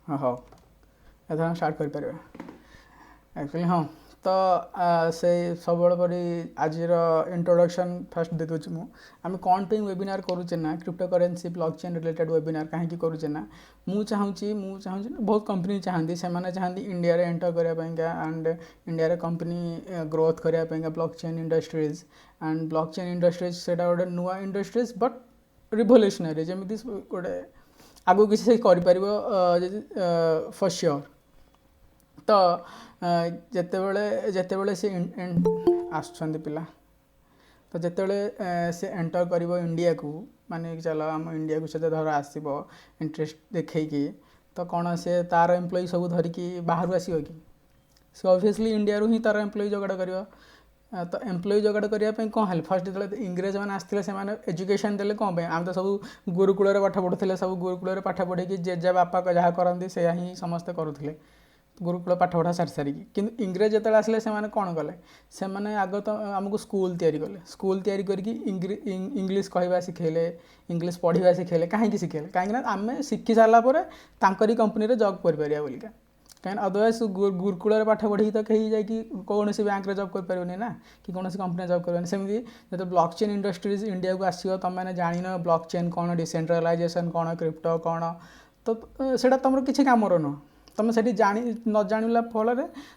हाँ हाँ एथर स्टार्ट करें एक्चुअली हाँ तो से सब परी आज इंट्रोडक्शन फास्ट दे दूँ मु आम कौन पे वेबिनार करुचे ना crypto currency blockchain related webinar कहीं करुचे ना मु चाहूँगी बहुत कंपनी चाहती से चाहती इंडिया रे एंटर करने एंड इंडिया रे कंपनी ग्रोथ करने blockchain industries and blockchain industries से गोटे नुआ इंडस्ट्रीज बट रिवोल्यूशनरी जमी गोटे आगू किसी कर फॉर श्योर तो जितेबले सी आसुँच पिला तो जितेबले से एंटर कर इंडिया को माने चल आम इंडिया को से धर आसब इंटरेस्ट देखी तो कौन से तार एम्प्लॉय सब धरिकी बाहर आसो कि सी ऑब्वियसली इंडिया रू ही तार एम्प्लॉय जोगाड़ कर तो एम्प्लॉय जोगाड़ करने कौन है फर्स्ट जो इंग्रेज मैंने आसते से एजुकेशन देले कौन आम तो सब गुरुकूल पाठ पढ़ुले सब गुरुकूल पाठ पढ़ी जेजे बापा जहाँ करती से ही समस्ते करुले गुरुकुल पाठ पढ़ा सारी सारिकी किंतु इंग्रेज जो आसिले से कौन कले से आग तो आमको स्कूल तैयारी कले स्कूल तैयारी करके इंग्लीश कहवा शिखेले इंग्लीश पढ़ा शिखेले कहीं शिखेले कहीं आम शिखी सारापर तांकरी कंपनी रे जॉब कर पारिया बोलिका कहीं अदरवाइज गुरुकुल पाठ पढ़ी तो कहीं जाकि कौन बैंक जॉब कर पारे ना कि कौन कंपनी जॉब कर सेमती जो ब्लॉकचेन इंडस्ट्रीज इंडिया को आसो तुम मैंने जान ब्लॉकचेन कौन डिसेंट्रलाइजेशन कौन क्रिप्टो कौन तो सेटा तुम किसी काम नुह तुम से जानी न जानिला फल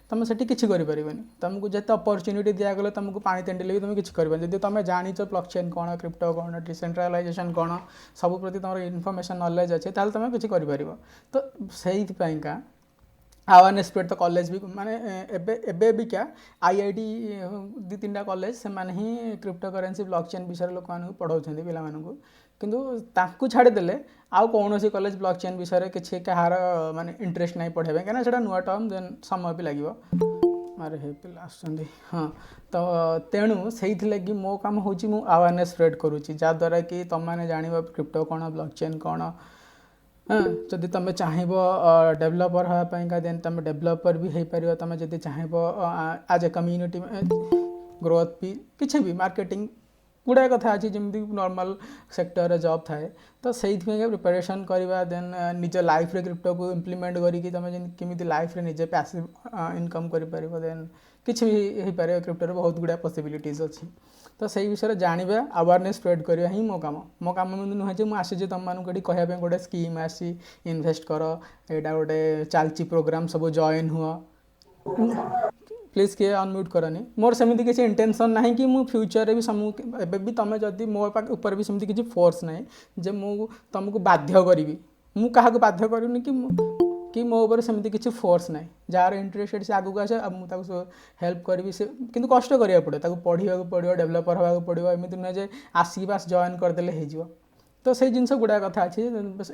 तुम से किसी करें तुमको जिते अपरच्युनिटी दिगले तुमको पानी तेंडिले भी तुम किसी कर जब तुम जानी ब्लॉकचेन कौन क्रिप्टो कौन डिसेंट्रलाइजेशन कौन सब प्रति तुम इनफॉरमेशन नॉलेज अच्छे ताल तुम किसी कर तो से अवेयरनेस स्प्रेड तो कॉलेज भी माने एबे भी क्या आईआईटी दी तीन कॉलेज से ही क्रिप्टो करेन्सी ब्लॉकचेन विषय लोक पढ़ाऊँ पिला किंतु छाड़देले आउ कौन सी कॉलेज ब्लॉकचेन विषय किसी कहार माने इंटरेस्ट नहीं पढ़ाई कहीं से नुआ टर्म देन समय भी लगे अरे हे पिला आसुँच हाँ तो तेणु से लगी मो काम हूँ अवेयरनेस स्प्रेड करुँची जहाँद्वारा कि तुम मैंने जान क्रिप्टो कौन ब्लॉकचेन कौन हाँ जदि तुम चाहब डेभलपर हाँपाई देन तुम डेभलपर भी हो पार तुम जब चाहब आज ए कम्युनिटी ग्रोथ भी किसी भी मार्केटिंग गुड़ाए कथा अच्छी जमी नॉर्मल सेक्टर जॉब थाए तो से प्रिपरेशन करवा देन निज लाइफ रे क्रिप्टो को इम्प्लीमेंट करी तुम केमी लाइफ रे निजे पैसिव इनकम कर देन किसी भी हो पारे क्रिप्टो बहुत गुड़ा पॉसिबिलिटीज अच्छी तो से विषय जानवा अवेयरनेस स्प्रेड करवा ही मो काम नुहे जो मुझे तुम मानक कहवाई गोटे स्कीम आसी इनभेस्ट कर यहाँ गोटे चलती प्रोग्राम सब जॉइन हुआ प्लीज किए अनम्यूट करनी मोर सेमती किसी इंटेंशन ना कि मु फ्यूचर भी एबे भी तुम जदि मो ऊपर भी सेमती किसी फोर्स ना जे मु तुमको बाध्य करी मु क्या बाध्य करूनी कि मो ऊपर सेमती किसी फोर्स ना जार इंटरेस्टेड से आगू आसे मुझे हेल्प करी से किंतु कष्ट करा पड़े पढ़ा पड़ो डेभलपर होगा पड़ो एमती नुहे जे आसिक बास जॉइन करदे हो तो से जिनस गुड़ा कथा अच्छी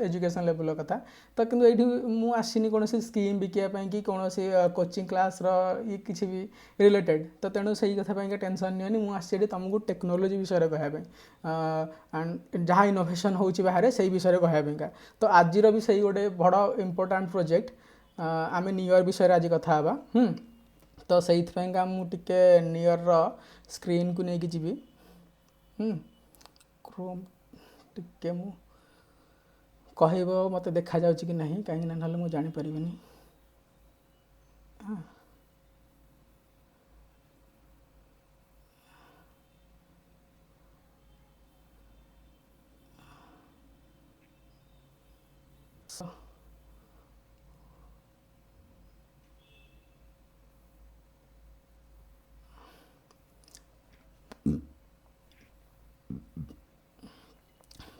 एजुकेशन लेवल कथा तो किंतु ये मुझे आसनी कौन स्कीम बिकापी कि कौन कोचिंग क्लास ये किसी भी रिलेटेड तो तेणु से कथा टेंशन नहीं मुझे तुमको टेक्नोलोजी विषय कहवाई एंड जहाँ इनोवेशन हो बाहर से विषय कहवाई तो आज भी सही गोटे बड़ इम्पोर्टाट प्रोजेक्ट आम न्यू ईयर विषय आज कथा तो से मुझे न्यू ईयर स्क्रीन को लेकिन जी क्रोम टिके मु कहब मत देखा जाउछि कि नहीं कहीं ना मुझे जापर हाँ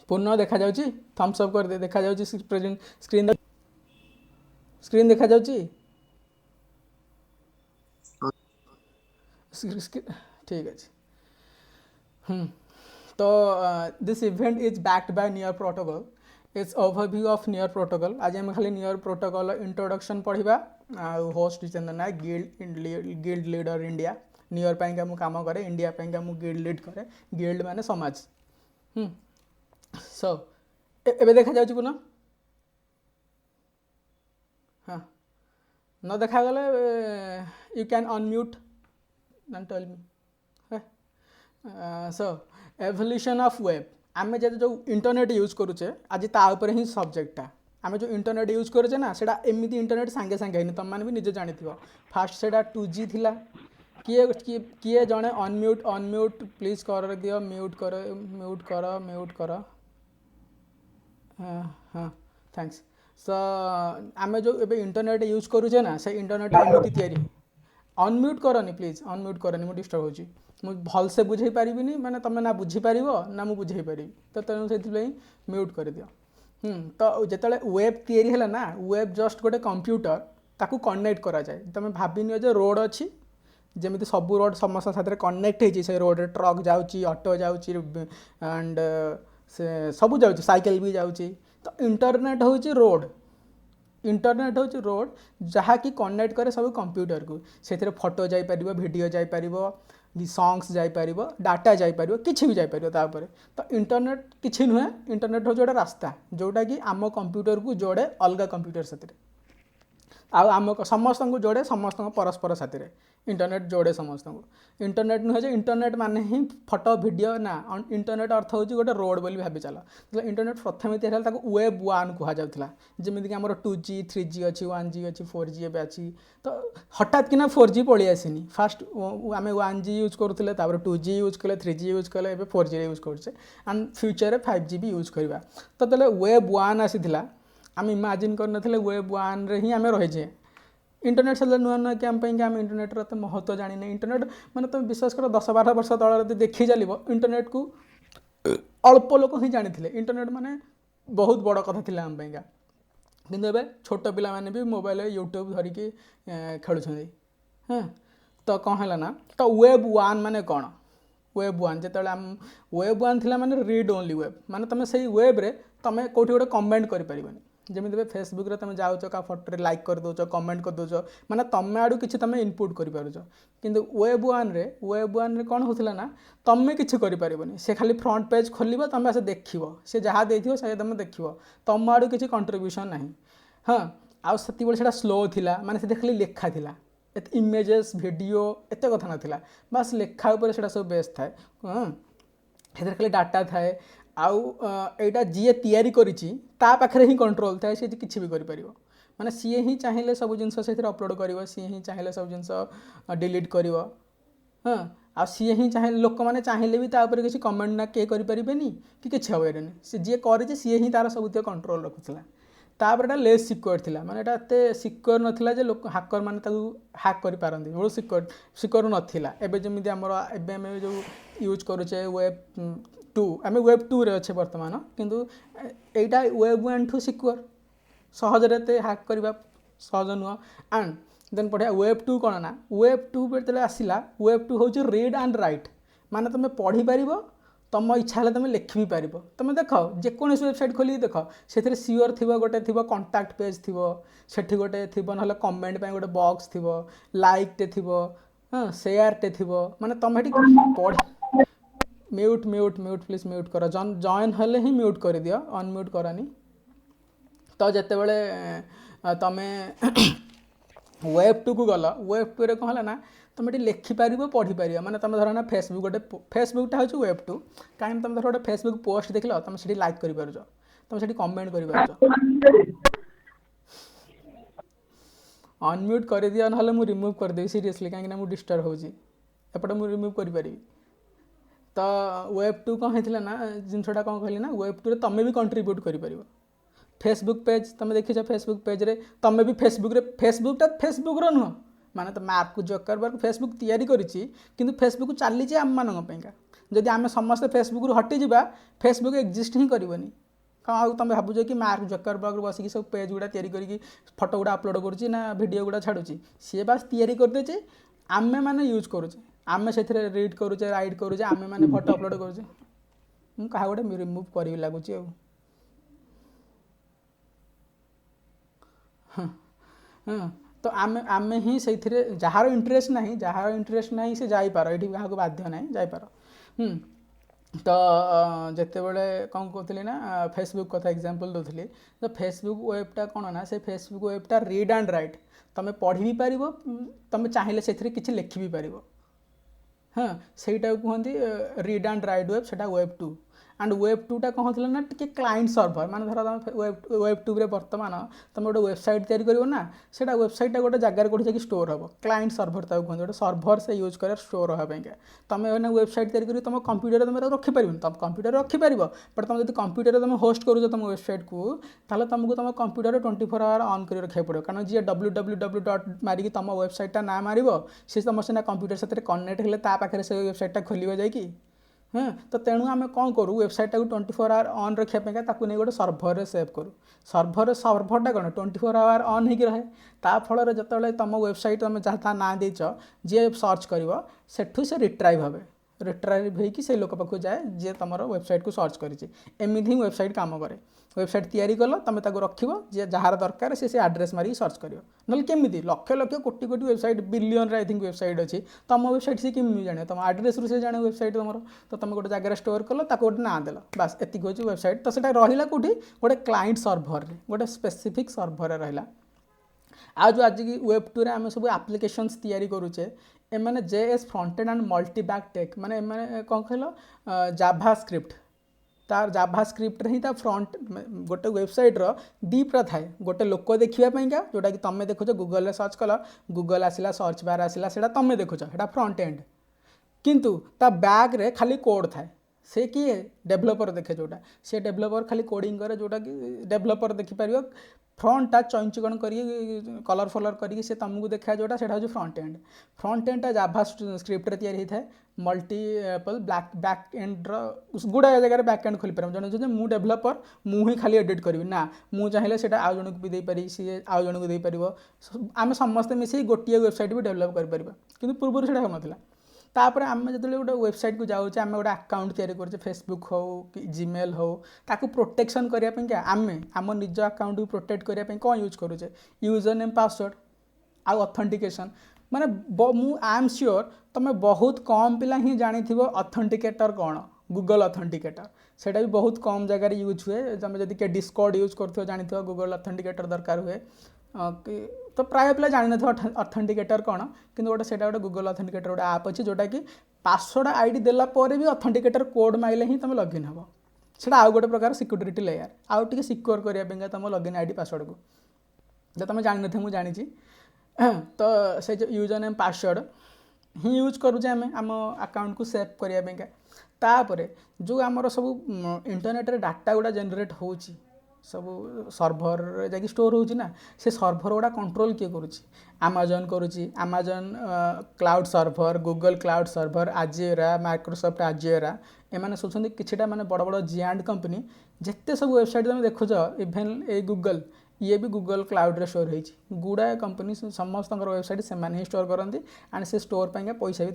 पुनः देखा जाउछि थम्स अप कर दे देखा जाउछि प्रेजेंट स्क्रीन देखा जाउछि ठीक है तो this event is backed by near protocol it's overview of near protocol आज हम खाली नियर प्रोटोकॉल इंट्रोडक्शन पढ़ा होस्ट चंदन नायक गिल्ड लीडर इंडिया नियर पाइंका मु काम करे इंडिया पाइंका मु गिल्ड लीड करे गिल्ड माने समाज सो एबे देखा जाउछि पुनः हाँ न देखा गले you can unmute and tell me so evolution of web आमे जब जो इंटरनेट यूज करूचे आज ता ऊपर ही सब्जेक्टटा आमे जो इंटरनेट यूज करूचे ना सेटा एमती इंटरनेट सांगे सांगे नहीं तुम मैंने भी निजे जानी फास्ट सेटा 2G थिला किए किए किए जड़े अनम्यूट अनम्यूट प्लीज कर दियो म्यूट कर म्यूट कर म्यूट कर हाँ हाँ थैंक्स सो आमे जो एबे इंटरनेट यूज करूचे ना से इंटरनेट एमती तैयारी अनम्यूट करनी प्लीज अनम्यूट करनी मुझे डिस्टर्ब होची मुझे भल से बुझे पारिबिनी माने तुम ना बुझी पारिबो ना मु बुझे पारिबी तो तेणु से म्यूट कर दियो तो जिते वेब तैयारी है ना वेब जस्ट गोटे कंप्यूटर ताकू कनेक्ट करा जाए तुम भाविनियो जे रोड अच्छी जमी सब रोड समस्त साथ कनेक्ट हो रोड ट्रक जाऊँगी ऑटो जाऊँगी एंड से सब जाऊँगी साइकिल भी जाऊँगी तो इंटरनेट हूँ रोड इंटरनेट हूँ रोड जहाँकि कनेक्ट करे सब कंप्यूटर को से फोटो जापर वीडियो जापर सॉन्ग्स जापर डाटा जापर किसी भी जापर तापर तो इंटरनेट किसी नुहे इंटरनेट हूँ गोटे रास्ता जोटा कि आम कंप्यूटर को जोड़े अलग कंप्यूटर साथी आम समस्त को जोड़े समस्त परस्पर साथी इंटरनेट जोड़े समस्त को इंटरनेट नुहे जे इंटरनेट माने ही फोटो वीडियो ना इंटरनेट अर्थ हूँ गोटे रोड बोली भाभी चल तो इंटरनेट प्रथम तैयारी वेब 1 कहुला जमीक आम 2G 3G अच्छी 1G अच्छी 4G एवं अच्छी तो हठात किना 4G पलि आसनी फास्ट आम 1G यूज करूँ 2G यूज कले 3G यूज कले 4G यूज करुचे एंड फ्यूचर 5G भी यूज करवा तो वेब 1 आसी आम इमाजिन कर वेब 1 रे ही आम रहीजे इंटरनेट से नुआ नुआ कि आम इंटरनेट तो महत्व जानी इंटरनेट माने तुम विश्वास कर 10-12 वर्ष तल देखी चलो इंटरनेट को अल्प लोक ही जानी इंटरनेट माने बहुत बड़ कथा थी आम किंतु एबे छोट पिला माने भी मोबाइल यूट्यूब धरिकी खेलुं हाँ तो कौन है ना तो वेब 1 माने कौन वेब 1 जो आम वेब 1 थी माने रीड ओनली वेब माने तुम से वेब रे तुम कौटी गोटे कमेंट कर जमी फेसबुक रे तुम जाऊच का फोटो लाइक कर दौच कमेंट कर दौच माने तुम आड़ू किसी तुम इनपुट कर किंतु वेब 1 रे कौन होता ना तुम किसी कर से खाली फ्रंट पेज खोल तुम से देख सी जहाँ देखो से तुम देख तुम आड़ू किसी कंट्रीब्यूशन ना हाँ आउ से स्लो थिला माने से खाली लेखा थिला इमेजेस वीडियो एत कथा नाला बास लेखा उपर से सब बेस थाए हाँ खाली डाटा थाए आउ एटा जी तैयारी करिछि ता पाखरे ही कंट्रोल थाए से किसी भी करि माने सी ही चाहिए सब जिनस से अपलोड कर सी ही चाहिए सब जिनस डिलीट कर हाँ आ सी ही चाहिए लोक मैंने चाहिए भी तापर किसी कमेंट ना किए करें कि किसी हेन सी जी कर सी ही तार सब कंट्रोल रखुला तापर एटा लेस सिक्योर थिला माने एटा एते सिक्योर नथिला जे लोक हैकर माने ताकू हैक करि पारंदी बहुत सिक्योर सिक्योर नथिला एबे जेमिति हमर एबे हम जो यूज करूचे वेब 2 आम वेब 2 रे अच्छे वर्तमान किंतु एटा वेब 1 ठू सिक्योर सहज रे हैक करबा सहज नुह एंड देन पढ़िया वेब 2 कौन ना वेब 2 बेले आसला वेब 2 हूँ रीड एंड राइट माने तुम पढ़ी पार तुम इच्छा है तुम लिखि भी पार तुम देख जेकोसी वेबसाइट खोल देख से सियोर थी गोटे थी कंटाक्ट पेज थी सेठी गोटे थी ना कमेंट गोटे बॉक्स थी लाइक टे थी हाँ शेयर टे थी माने तुम पढ़ mute mute mute please mute कर जॉइन हेले ही म्यूट कर दियो अनम्यूट करानी तो जिते बड़े तुम वेब 2 को गल वेब 2 रे कौन है ना तुम ये लिखिपार पढ़ी पार माने तुम धर ना फेसबुक गोटे फेसबुकटा हूँ वेब 2 कहीं तुम धर गोटे फेसबुक पोस्ट देख लो तुम से लाइक कर तुम से कमेंट कर अनम्यूट कर दिया ना मुझे रिमूव करदेवी सीरीयसली कहीं मुझे डिस्टर्ब होपटे मुझे रिमूव करी तो वेब 2 कौन होता ना जिनसा कौन कहली ना वेब 2 रे तुम भी कंट्रीब्यूट कर फेसबुक पेज तुम देखीच फेसबुक पेज रे तुम भी फेसबुकटा फेसबुक रो नुह माने तो मार्क जकरबर्ग फेसबुक तैयारी करिछि किंतु फेसबुक चली आम मानक जदि आम समस्त फेसबुक हटि जा फेसबुक एक्जिस्ट ही करनी कौन तुम भावुच कि मार्क जकरबर्ग बसिक सब पेज गुड़ा तैयारी करके फोटो गुड़ा अपलोड करुच्ची ना वीडियो गुड़ा छाड़ुची सी बास तैयारी करदे आमे माने यूज करुचे आमे से रीड करुचे राइट करुचे आमे माने फोटो अपलोड करुचे मु कहा गोटे रिमूव कर लगुच हाँ तो आमे ही से जार इंटरेस्ट ना से जापार ये क्या बाध्य ना जापार तो जिते बड़े कौन कहते ना फेसबुक कथा एग्जांपल दूसरी तो फेसबुक वेबटा कौन ना से फेसबुक वेबटा रीड एंड राइट तुम पढ़ी भी पार तुम चाहिए से किसी लिखि भी पार हाँ सहीटा कहते रीड एंड राइट वेब से वेब 2 एंड वेब टूटा कौन होता ना टी क्लाइंट सर्भर माने धर तुम वेब टूब्रे बर्तमान तुम गोटे वेबसाइट तैयारी कर ना से वेबसाइटा गोटे जगार कौट जाकि स्टोर हम क्लाइंट सर्भर ताको कहते गोटे सर्भर से यूज कर स्टोर हाँपाई तुम मैंने वेबसाइट तैयारी कर तुम कंप्यूटर तुम रखिपर तुम कंप्यूटर रखिपर बट तुम जब कंप्यूटर तुम होस्ट करुच तुम वेबसाइट को ताहले तुमको तुम कंप्यूटर 24 आवर ऑन कर रखा पड़ो कारण जी www मारिकी तुम वेबसाइटा ना मार सी तुम सीना कंप्यूटर साथ कनेक्ट हेल्ले पाखे से वेबसाइटा खोल जाकि हाँ तो तेणु आम कौन करूँ वेबसाइटा को 24 आवर ऑन रखापी ताकू नहीं गोटे सर्भर सेव करूँ सर्भरटा कौन 24 आवर ऑन हो रहे ता फल जो तुम वेबसाइट तुम जहाँ ना देच जी सर्च कर सेठू से रिट्राइव हे रिट्राइव होगी से लोक पाक जाए जी तुम वेबसाइट को सर्च करमती ही वेबसाइट काम करे वेबसाइट तैयारी कल तुम रख जी जार दरकार से आड्रेस मारिक सर्च कर ना केमी लक्ष लक्ष कोटी कोटी website billion I think website अच्छी तुम वेबसाइट से केमी जाने तुम आड्रेस रू से जाने वेबसाइट तुम तो तुम गोटे जगह स्टोर कल गोटे ना देल बास एति हूँ वेबसाइट तो सीटा रहा कौटी गोटे क्लाइंट सर्भर गोटे स्पेसिफिक सर्भर रहा आ जो आज की वेब टू आम सब आप्लिकेशन्स तैयारी करुचे एम जेएस फ्रंटेड एंड मल्टीबैग टेक माने एम कौन कहल जाभा स्क्रिप्ट तार जाभा स्क्रिप्ट ही फ्रंट गोटे वेबसाइट रो दीपरा थाए गोटे लोक देखापी जोटा कि तुम देखुच गूगल सर्च कल गूगल आसला सर्च बार आसला से तुम देखुच से फ्रंट एंड किंतु ता बैग रे खाली कोड थाए से किए डेभलपर देखे जोटा से डेभलपर खाली कोडिंग करे जोटा कि डेभलपर देखिपर फ्रंटा चौंचकण कर कलर फलर करके से तुमको देखा जोटा से फ्रंट एंडटा जाभा स्क्रिप्ट तैयारी होता है मल्टीपल बैक एंड गुड़ाए जगह बैक एंड खोल पार जन मु डेभलपर मुझे खाली एडिट करी ना मुझे चाहिए से आउ जन को भी देपारी सी आउ जन को देपार आम समस्ते मिसे गोटे वेबसाइट भी डेभलप कर कि पूर्व से होना तापर आम जो गोटे वेबसाइट को जाऊे आम गोटे आकाउंट तैयारी करछे फेसबुक हो कि जीमेल हो ताकू प्रोटेक्शन करने आम आम निज आकाउंट को प्रोटेक्ट करने कौन यूज करुचे यूजर नेम पासवर्ड आउ ऑथेंटिकेशन माने आई एम श्योर तुम बहुत कम पिला ही जानी ऑथेंटिकेटर कौन गूगल ऑथेंटिकेटर सेटा भी बहुत कम जगह यूज हुए तुम जब कि डिस्कॉर्ड यूज कर जानी गूगल ऑथेंटिकेटर दरकार हुए तो प्राय पिला जान ऑथेंटिकेटर कौन कि गोटे से गोटे गूगल ऑथेंटिकेटर गोटे आप अच्छी जोटा कि पासवर्ड आईडी देला पर भी ऑथेंटिकेटर कोड माइले ही तुम लॉगिन हम से आउ गोटे प्रकार सिक्यूरिटी लेयर आउ टे सिक्योर करने तुम लॉगिन आईडी पासवर्ड को जो तुम जान मुझे जानी तो से जो यूजर नेम पासवर्ड ही यूज करुचे आम अकाउंट को सेव करने तापर जो आमर सब इंटरनेट रे डाटा गुड़ा जेनरेट हो सब सर्भर जाकि स्टोर होना से सर्भर गुड़ा कंट्रोल किए करुच्ची आमाजन करुच्ची Amazon cloud server Google cloud server Azure Microsoft Azure एमाने सोचते किछिटा माने बड़ बड़ जियांट कंपनी जिते सब वेबसाइट तुम देखुच इभेन ए गूगल ये भी गूगल क्लाउड रे स्टोर होती गुड़ाए कंपनी समस्त वेबसाइट से ही स्टोर करती एंड से स्टोर पाई पैसा भी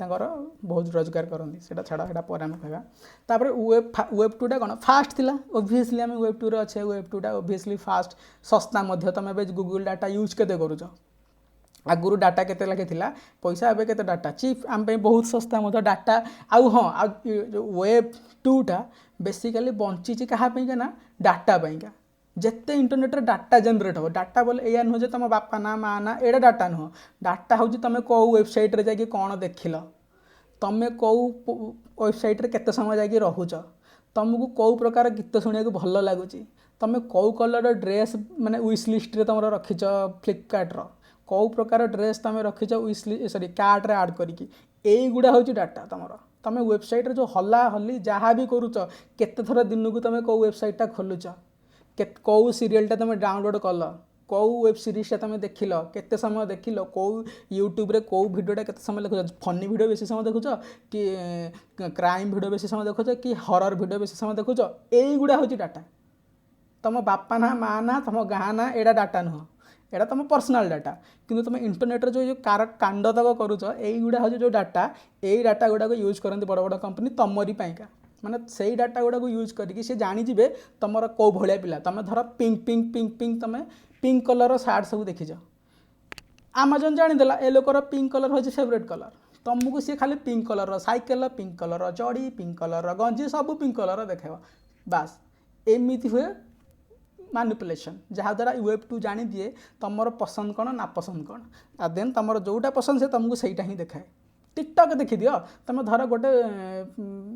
बहुत रोजगार करती से छाड़ा से पर आम कहवा वेब टूटा कौन फास्ट थिला ओब्वियसली आम वेब टू अच्छे वेब टूटा ओब्वियसली फास्ट सस्ता तुम गूगल डाटा यूज केते करुच आगुरी डाटा केते लगे थिला पैसा एबे केते डाटा चीप आम बहुत सस्ता डाटा आउ हाँ वेब टूटा बेसिकली बंची क्या ना डाटा पाइंका जिते इंटरनेट रे डाटा जेनरेट हो डाटा बोले या नुह तुम बापा ना माँ ना एड़ा डाटा नुह डाटा हूँ तुम कौ वेबसाइट रे जाकि कौन देखिल तुम कौ वेबसाइट रे केते समय जाकि रहुच तुमको कौ प्रकार गीत शुणा भल लगुच तुम कौ कलर ड्रेस माने विश लिस्ट रे तुम रखिच फ्लिपकार्ट रो कौ प्रकार ड्रेस तुम रखिच विश सॉरी कार्ट रे ऐड करिकी एई गुडा होची डाटा तुम वेबसाइट रे जो हल्ला हल्ली जहाँ भी करुच केते थर दिन को तुम कौ वेबसाइटा खोलुच कौ सीरियलटा तुम डाउनलोड कल कौ वेब सीरीजटा तुम देखिल केते समय देखिल कौ यूट्यूब रे कौ भिडियोटा केते समय देखुच फनी भिडियो बेसी समय देखुच कि क्राइम भिडियो बेसी समय देखुच कि हरर भिडियो बेसी समय देखुच एई गुडा होची डाटा तुम बापा ना माँ ना तुम गाँ ना एड़ा डाटा नुह एटा तुम पर्सनल डाटा किंतु तुम इंटरनेट रे जो कांड तक करुच एई गुडा होची जो डाटा एई डाटा गुडा को यूज करती बड़ बड़ कंपनी तमरी पाइका माने से डाटा गुड़ा को यूज करके सी जानीजे तुम कौ भाया पिला तुम धर पिंक पिंक पिंक पिंक तुम पिंक कलर सार्ट सब देखीच आमाजन जानीदेला ए लोकर पिंक कलर हो फेवरेट कलर तुमको सी खाली pink colour cycle pink colour चढ़ी पिंक कलर गंजी सब पिंक कलर देखेब बास एमती हुए मैनिपुलेशन जहाँद्वारा वेब टू जानी दिए तुम पसंद कौन ना पसंद कौन देन तुम जोटा पसंद से तुमको सहीटा ही देखाए टिकटक देखिदियो तुम धर गोटे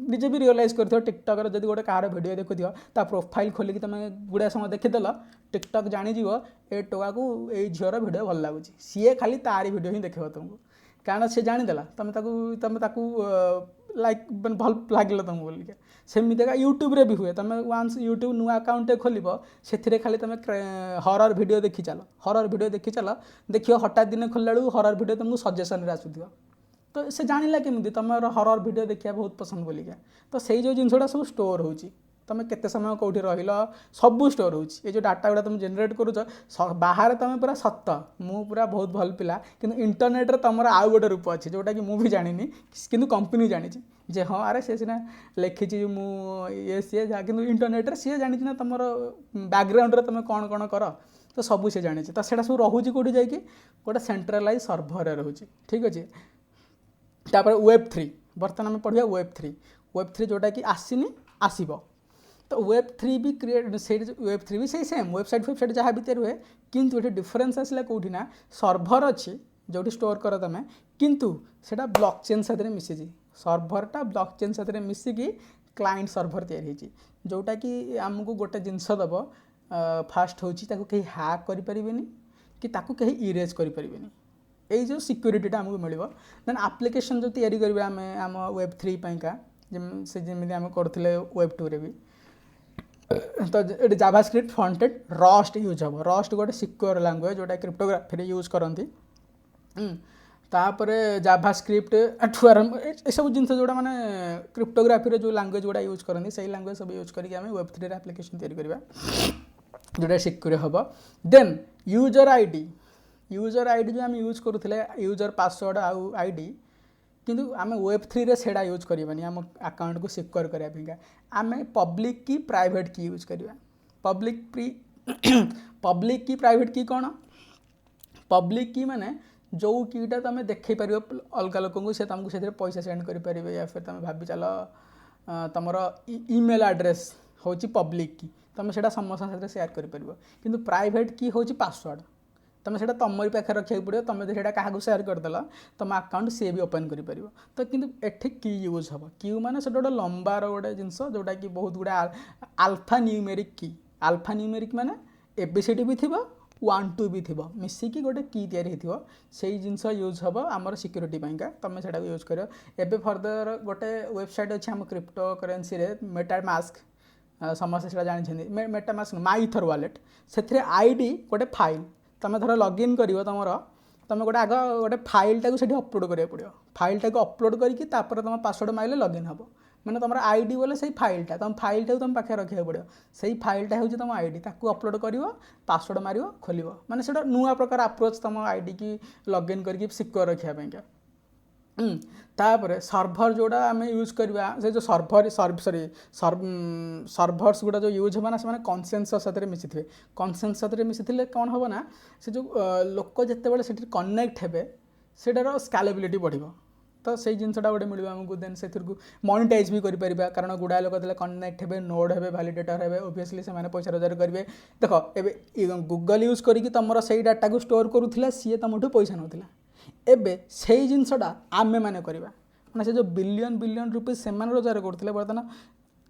निजे भी रियलाइज कर टिकटक जब गोटे कहार भिडियो देखुव ता प्रोफाइल खोलिक तुम गुड़ाए समय देखीदेल टिकटक जाणीज ए टोका को ये झीर भिडियो भल लगुच सी खाली तारी भिडियो ही देख तुमको कारण सी जाणीदेला तुम लाइक भल लगे तुमको बोलिक सेमितिका यूट्यूब रे भी हुए तुम वान्स यूट्यूब नुआ अकाउंट खोल से खाली तुम हरर वीडियो देखी चल हरर वीडियो देखी चल देखियो हठात दिन खोलला बेलू हरर वीडियो तुमको सजेसन आसुथिବ तो से जानिला केमती तुम हरर वीडियो देखा बहुत पसंद बोलिका तो से जो जिनसा सब स्टोर होची तुम केते समय कौटी रहिल सबू स्टोर होची ये जो डाटा गुड़ा तुम जनरेट करुच बाहर तुम पूरा सत मु पूरा बहुत भल पिला किंतु इंटरनेट रे तुम आउ गोटे रूप अच्छी जोटा कि मुझे जानी किंतु कंपनी जानी जे हाँ अरे सी सीना लिखी ये सी कि इंटरनेट रे सी जानी ना तुम बैकग्राउंड रे तुम कौन कौन कर तो सबू सी जानी तो सेटा सब रोचे कौटी जाकि गोटे सेंट्रलाइज सर्भर रोचे ठीक अच्छे तापर Web3 बर्तमान आम पढ़ा Web3 जोटा कि आसीनी आसब तो Web3 भी क्रिएट से Web3 भी सही सेम वेबसाइट जहाँ भी तैयार हुए किंतु ये डिफरेन्स आसला कौटी ना सर्भर अच्छी जो स्टोर कर तुम किंतु सेटा ब्लॉकचेन साथ मिसिजी सर्भरटा ब्लॉकचेन साथ मिसिकी क्लाइंट सर्भर तैयारी जोटा कि आमको गोटे जिनस दब फास्ट होची ताको कहीं हैक करें कि ताको कहीं इरेज करें यही जो सिक्योरिटीटा आमको मिल देन आप्लिकेशन जो तैयारी करेंगे आम आम Web3 पाइका से जमी आम करते Web2 रे भी तो ये जावास्क्रिप्ट फ्रंटेड रस्ट यूज हम रस्ट गोटे सिक्योर लैंग्वेज जोटा क्रिप्टोग्राफी यूज करती तापरे जावास्क्रिप्ट ठू आरंभ ये सब जिन जोड़ा मैंने क्रिप्टोग्राफी जो लैंग्वेज गुड़ा यूज करती से लैंग्वेज सब यूज करके आम Web3 एप्लिकेशन तैयारी करवा जोटा सिक्योर हम देन यूजर आईडी जो आम यूज करूँ यूजर पासवर्ड आउ आईडी किंतु आम Web3 रे सेड़ा यूज करवानी आम अकाउंट को सिक्योर करने आम पब्लिक की प्राइवेट की यूज करवा पब्लिक की प्राइवेट की कौन पब्लिक की माने जो कीटा तुम देखई पार अलग लोक से तुमको से पैसा सेंड करें या फिर तुम भाभी चल तुम ईमेल एड्रेस हूँ पब्लिक की तुम से समस्त साथ सेयार कर किंतु प्राइवेट की हूँ पासवर्ड तुम से तुम पाखे रखा पड़ो तुम से क्या सेयार करदेल तुम अकाउंट सी भी ओपन कर तो किंतु एठी की यूज हम क्यू माने से गोटे लंबार गोटे जिनस जोटा कि बहुत गुड़ा आल्फा न्यूमेरिक माने एबीसीडी भी थी 1 2 भी थी मिसिकी गोटे की तैयारी से जिनस यूज हम आमर सिक्योरिटी पाइका तुम से यूज कर एबे फर्दर गोटे वेबसाइट अच्छे आम क्रिप्टो करेन्सी रे मेटामास्क समस्त से जानते मेटामास्क माइथर वालेट से आईडी गोटे फाइल तुम धर लॉगिन कर तुम गोटे आग गोटे फाइलटा को अपलोड करा पड़ो फाइलटा को अपलोड करके तुम पासवर्ड माइले लॉगिन हम मैंने तुम आईडी बोले से फाइलटा तुम फाइलटा तुम पाखे रखा पड़ो से फाइलटा हूँ तुम आईडी ताकू अपलोड कर पासवर्ड मार खोल मैंने से नुआ प्रकार अप्रोच तुम आईडी की लॉगिन करके सिक्योर रखापी तापर सर्भर जोड़ा आम यूज करवा से जो सर्भर्स गुड़ा जो यूज होना से कनसेंसस साथ मिसी थे कनसेंसस साथ मिसी कौन हम ना से जो लोक जिते से कनेक्ट हे सेटार स्केलेबिलिटी बढ़ तो से जिनसा गोटे मिल आमको देन से मनिटाइज भी करें कारण गुड़ाए लोक कनेक्ट हे नोड हे भैलिडेटर हे ओबियसली से पैसा रोजगार करेंगे देख ए गूगल यूज करके तुम से डाटा को स्टोर करूला सी तुमठू पैसा नौला एबे से जिनसटा आमे माने करवा माने से जो बिलियन रुपीज से रोजगार करते बर्तमान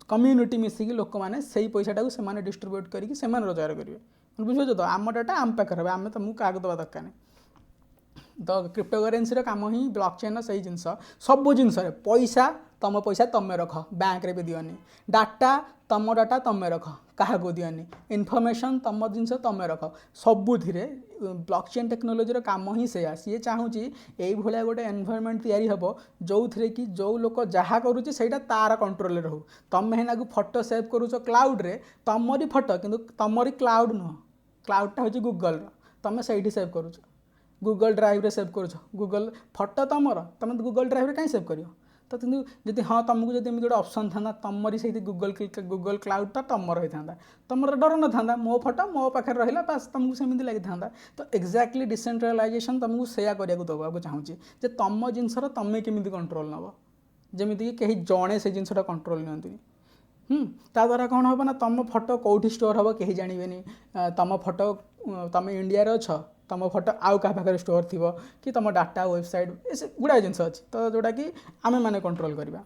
कम्युनिटी मिसिकी लोक मैंने से पैसाटा को से डिस्ट्रीब्यूट करके से रोजगार करेंगे बुझे तो आम डाटा आम पाखे आम तुमको क्या दवा दरकार नहीं तो क्रिप्टोकरेन्सी काम ही ब्लॉकचेन से जिनस सब जिनस पैसा तुम रख बैंक रे भी दियोनी डाटा तुम डाटा तुम रख क्या दियोनी इनफॉरमेशन तुम जिनस तुम रख सबुथिरे ब्लॉकचेन टेक्नोलोजी काम ही से सी चाहूँगी यही गोटे एनवायरनमेंट तैयारी हम जो थे कि जो लोक जहाँ करुच्चे सहीटा तार कंट्रोल रहू तुम हेना फोटो सेव करुच क्लाउड रे तुमरी फोटो किंतु तुमरी क्लाउड नुह क्लाउडटा हूँ गूगल तुम से सेव करुच गूगल ड्राइव रे सेव करुच गूगल फोटो तुम गूगल ड्राइव रे कहीं सेव कर तो किंतु जब हाँ तुमको जब गोटे ऑप्शन था तुमरी से गूगल क्लाउडटा तुम रही था तुम डर न था मो फोटो मो पाखे रहा बास तुमको सेमती लगी था तो एक्जाक्टली डिसेंट्रलाइजेशन तुमको सेया करा दवाक चाहूँगी जे तुम जिनसर तुम केमी कंट्रोल नब जमीक कहीं जड़े से जिनसा कंट्रोल नि ता द्वारा कौन हम ना तुम फोटो कौटी स्टोर हम कहीं जानवे तुम फोटो तुम इंडिया अच्छ तुम फोटो आउ क्या पाखे स्टोर थी कि तुम डाटा वेबसाइट ए गुड़ाए जिन अच्छी तो जोटा कि आम मैंने कंट्रोल करवा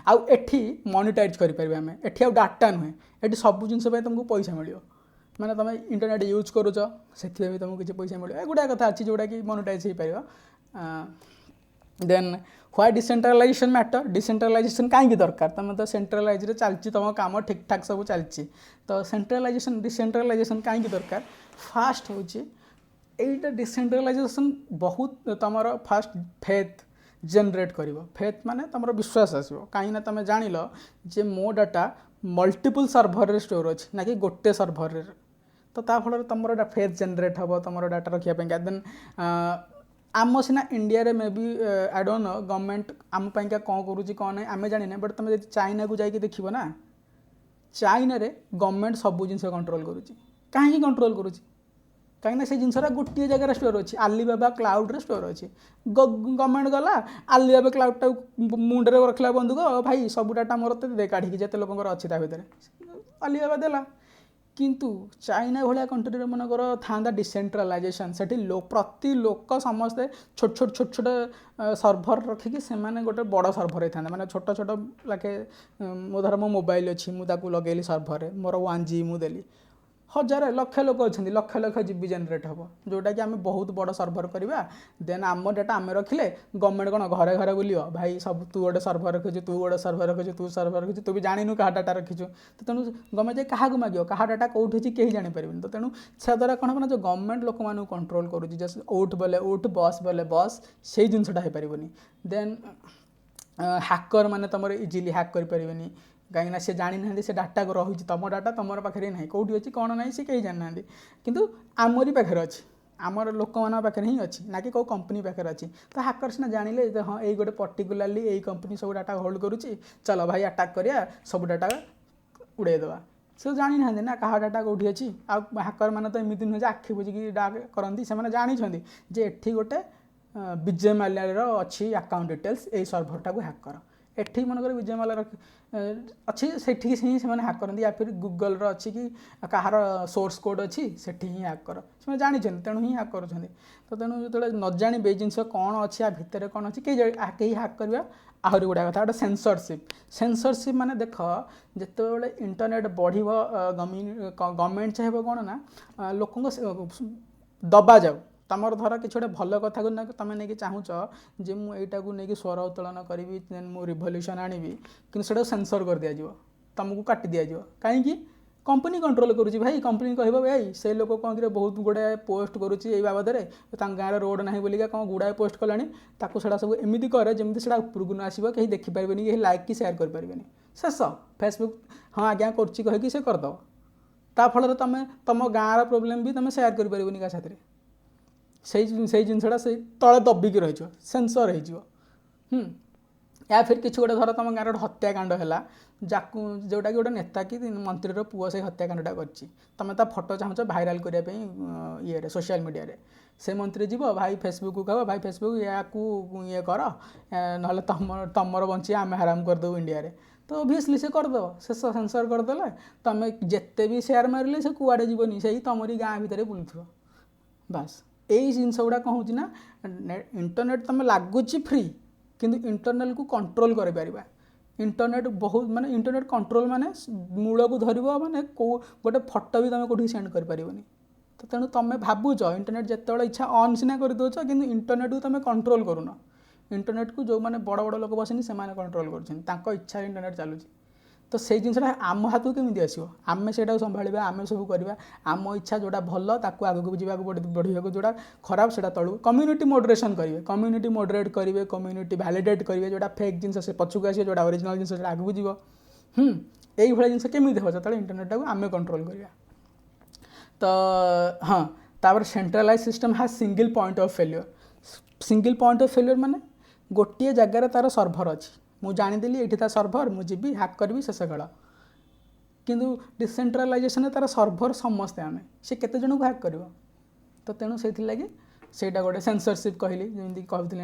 आउ एठी मोनिटाइज करें आम एठी आउ डाटा नुहे ये सब जिन तुमको पैसा मिल मैंने तुम इंटरनेट यूज करुच से भी तुमको किसी पैसा मिले गुड़ा कथा अच्छी जोटा कि मोनिटाइज हो पार then why decentralization matter decentralization कहीं दरकार तुम तो सेंट्रलाइज चलती तुम काम ठीक ठाक सब चलती तो सेंट्रलाइजेशन डिसेंट्रलाइजेशन कहीं दरकार फास्ट हूँ यहीटा डिसेंट्रलाइजेशन बहुत तुम फास्ट फेथ जेनरेट कर फेथ माने तुम विश्वास आसो कहीं तुम जान जे मो डाटा मल्टीपल सर्भर रे स्टोर अच्छी ना कि गोटे सर्भर रे तो फल तुम फेथ जेनरेट हम तुम डाटा रखापी देन आम सीना इंडिया रे may be I don't know government आम पाइंका कौन करुँच कौन ना आम जाने बट तुम जब चाइना को जाकि देख ना चाइना रे गवर्नमेंट सब जिन कंट्रोल करुँच कहीं कंट्रोल करुँच कहीं से जिनसा गोटे जगह स्टोर अच्छी आलीबाबा क्लाउड रे स्टोर अच्छी गवर्नमेंट गला आलीबाबा क्लाउड टा मुंडे रखला बंधुक भाई सब डाटा मोर दे काढ़ी जिते लोक अच्छी भितर आलीबाबा देला किंतु चाइना भाया कंट्री मनकर था डिसेंट्रलाइजेशन से प्रति लोक समस्ते छोट छोट छोट छोट सर्भर रखिकी से गोटे बड़ सर्भर होता मैंने छोट छोट लाखे धर मो मोबाइल अच्छी मुझे लगेली सर्भर मोर 1G मुदेली हजार लक्ष लोक अच्छा लक्ष लक्ष जीबी जेनरेट हम जोटा कि आम बहुत बड़ सर्भर करवा देन आम डाटा आम रखिले गवर्नमेंट कौन घरे घरे बुलियो भाई सब तू गोटे सर्भर रखिଛୁ तू गोटे सर्भर रखिଛୁ तू सर्भर रखिଛୁ तू भी जानू क्या डाटा रखिଛୁ तो तेणु गवर्नमेंट क्या मागे क्या डाटा कौट अच्छी कहीं जापर तो तेणु से द्वारा कौन हम जो गवर्नमेंट लोक मानू कंट्रोल करुँच ओट बोले ओट बस बोले बस से जिनसा हो पारनि देन हैकर मैंने तुम इजिली हैक करें कहीं से जानी ना से डाटा रही तुम डाटा तुम पाखे ना कौटी अच्छी कौन ना सी कहीं जाना किंतु आमरी पाखे अच्छी आमर लोक मान पाखे ही अच्छी ना कि कौ कंपनी पाखे अच्छी तो हैकर सीना जानिले हाँ ये गोटे पर्टिकुलाली यही कंपनी सब डाटा होल्ड करुँची चलो भाई अटैक करिया सब डाटा उड़ेदेवा से जानी ना ना क्या डाटा कौटी अच्छी आ हैकर मैंने तो एमती नुहे आखि बुझिकी डाक करती से जानी जे एठी गोटे विजय माल्या अच्छी अकाउंट डिटेल्स यही सर्भरटा को हैक कर एठी मनकर विजय माल्या अच्छी से हैक करती या फिर गूगल अच्छी कि कहार सोर्स कोड अच्छी से ही हैक कर से जानी तेणु ही हैक कर तो तेणु जो न जानवे जिन कौन अच्छी या भितर कौन अच्छी कहीं हैक करवा आहरी गुड़ा कथा गोटे सेंसरशिप माने देख जिते इंटरनेट बढ़ गवर्नमेंट चाहिए कौन ना लोक दबा जाऊ तुम धर कि गोटे भल कथा को तुम नहीं चाहूच जे मुझा को लेकिन स्वर उत्तोलन करी मु रिवोल्यूशन आनी कि सेंसर कर दि जाव तुमको काटी दि जाव कहीं कंपनी कंट्रोल करुँची भाई कंपनी कह भाई से लोक कौन बहुत गुड़ाए पोस्ट करुँची बाबद में गाँव रोड ना बोलिका कौन गुड़ाए पोस्ट कलानी सब एमती करे जमी से उपरकू न आसो कहीं देखिपारे कहीं लाइक कि सेयार करें शेष फेसबुक हाँ आज्ञा करी से करदेव ताफल तुम तुम गाँव प्रोब्लेम भी तुम सेयार करें क्या साथ से जिनसा से तले दबिकी रही सेंसर हो या फिर किसी गोटे धर तुम गाँव हत्याकांड है जोटा कि गोटे नेता कि मंत्री पुओ से हत्याकांडा कर फोटो चाहूच भाइराल करने ये सोशल मीडिया रे से मंत्री जीव भाई फेसबुक को कह भाई फेसबुक या ये कर ना तुम बंची आम हराम करदेव इंडिया रे तो ओबियसली से करदेव से सेंसर करदे तुम जिते भी सेयार मारे से कुआड़े जीवन से तुमरी गाँ भितर बुलूथ बास यही जिनस गुड़ा कौन हो इंटरनेट तुम लगुच फ्री किंतु इंटरनेट को कंट्रोल कर पारिबा इंटरनेट बहुत माने इंटरनेट कंट्रोल माने मूल को धरब माने गोटे फोटो भी तुम कौटी सेंड कर पारिबनी तो तेणु तुम भावुच इंटरनेट जिते इच्छा ऑन सिना कर दौच कि इंटरनेट को तुम कंट्रोल करूना इंटरनेट को जो मैंने बड़ बड़ लोक बसनी से कंट्रोल कर इच्छा इंटरनेट चलुची तो से जिनसा आम हाथ को केमी आसो आम से संभाड़ा आम सब करवा आम इच्छा जोड़ा भल ताक आगे जावाक बढ़िया जोड़ा खराब से तलू कम्युनिटी मॉडरेशन करेंगे कम्युनिटी मॉडरेट करेंगे कम्युनिटी वैलिडेट करेंगे जोड़ा फेक जिन से पछुक आस जोड़ा ओरिजिनल जिन आगे जीव यही भाई जिन केमी हो जो इंटरनेट को आम कंट्रोल करवा तो हाँ तापर centralize system has single point of failure माने गोटे जगार तार सर्भर अच्छी मु जानीदेली ये सर्भर मुझे हैक करी शेष खेल किंतु डिसेंट्रलाइजेशन तार सर्भर समस्ते आम से केते जन को हैक कर तो तेणु से लगे सेटा गोटे सेंसरशिप कहली जमी कहते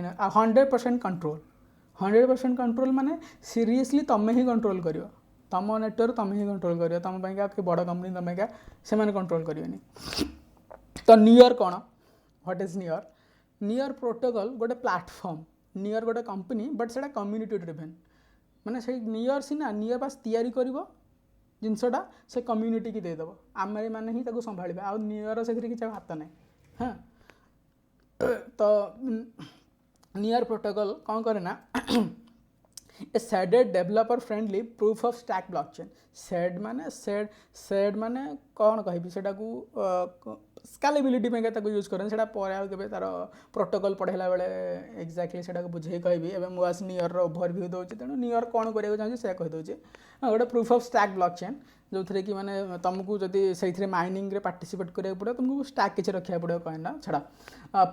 100% कंट्रोल माने सीरियसली तुम ही कंट्रोल कर तुम नेटवर्क तुम ही कंट्रोल कर तुम कि बड़ कंपनी तुम क्या से कंट्रोल करें तो नियर कौन व्हाट इज नियर प्रोटोकॉल गोटे प्लाटफर्म नियर गोटे कंपनी बट से कम्युनिटी ड्रिवेन माने से नियर सीना नियर बास तैयारी करिवो जिनसटा से कम्युनिटी की देदेव आम मैंने ही संभाल आ नियर से किसी हाथ ना हाँ तो नियर प्रोटोकॉल कौन करे ना a sharded developer friendly proof of stake blockchain सेड माने कौन कहि सेटा को स्केलेबिलिटी पे यूज करें से के तार प्रोटोकॉल पढ़ेला बेले एक्जाक्टली से बुझे कहबी एवं मुझ नियर ओभरव्यू दूसरी तेणु नियर कौन कराया चाहिए से कहीदे गोटे प्रूफ ऑफ स्टैक ब्लॉकचेन जो थे कि माने तुमको जब से माइनिंग रे पार्टिसिपेट कराया पड़े तुमको स्टैक किसी रखा पड़े कहना छड़ा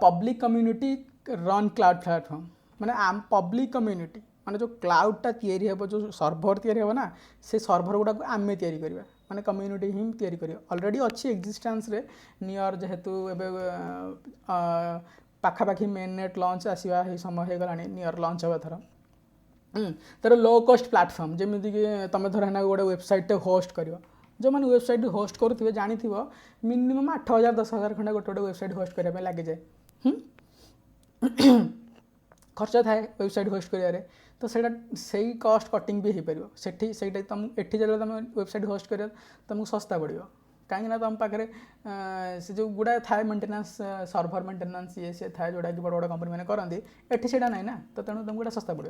public community run cloud platform माने आम पब्लिक कम्युनिटी माने जो क्लाउडटा तैयारी हे जो सर्भर तैयारी हे ना से सर्भर गुड़ा को आम तैयारी करवा माने कम्युनिटी ही तैयारी कर ऑलरेडी अच्छी एक्जिस्टेंस रे नियर जेहेतु एवं पाखापाखि मेन नेट लॉन्च आसवा समय हो गला नियर लॉन्च हवा थर तर लो कॉस्ट प्लेटफॉर्म जमीक तुम धर है गोटे वेबसाइट होस्ट कर जो मैंने वेबसाइट होस्ट करुवे जानी मिनिमम 8,000 10,000 खंडे गोटे गोटे वेबसाइट होस्ट करने लगे जाए खर्च थाए वेबसाइट होस्ट करें तो से कस्ट कटिंग भी हो पार से तुम एटी जब तुम वेबसाइट होस्ट कर तुमको सस्ता पड़ो कहीं तुम पाखे से जो गुड़ा थाए मेंटेनेंस सर्भर मेंटेनेंस ये सी थाए जोटा कि बड़ बड़ कंपनी मैंने करती एटी से ना ना तो तेणु तुमको सस्ता पड़ो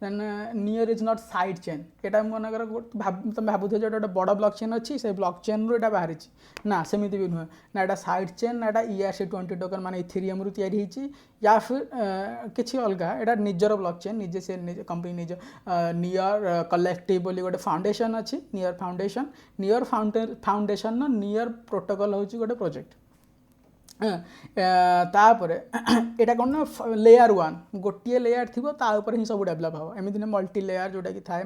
then NEAR is not side chain यहाँ मनकर तुम भावुथ जो गोटे बड़ ब्लॉक चेन अच्छी से ब्लॉक चेन रू बाहरी ना सेमती भी नुहे ना यहाँ साइड चेन ना यहाँ ERC20 टोकन मान इथेरियम रू या या फिर किसी अलग यहाँ निजर ब्लॉक चेन निजे से कंपनी निज नियर कलेक्टिव बोली गोटे फाउंडेशन अच्छी नियर फाउंडेशन नियर प्रोटोकॉल हूँ गोटे प्रोजेक्ट तापर यहाँ कौन ना लेयर 1 गोटे लेयर थी तापर ही सब डेभलप हम एमती ना मल्टी लेयर जोटा कि थाए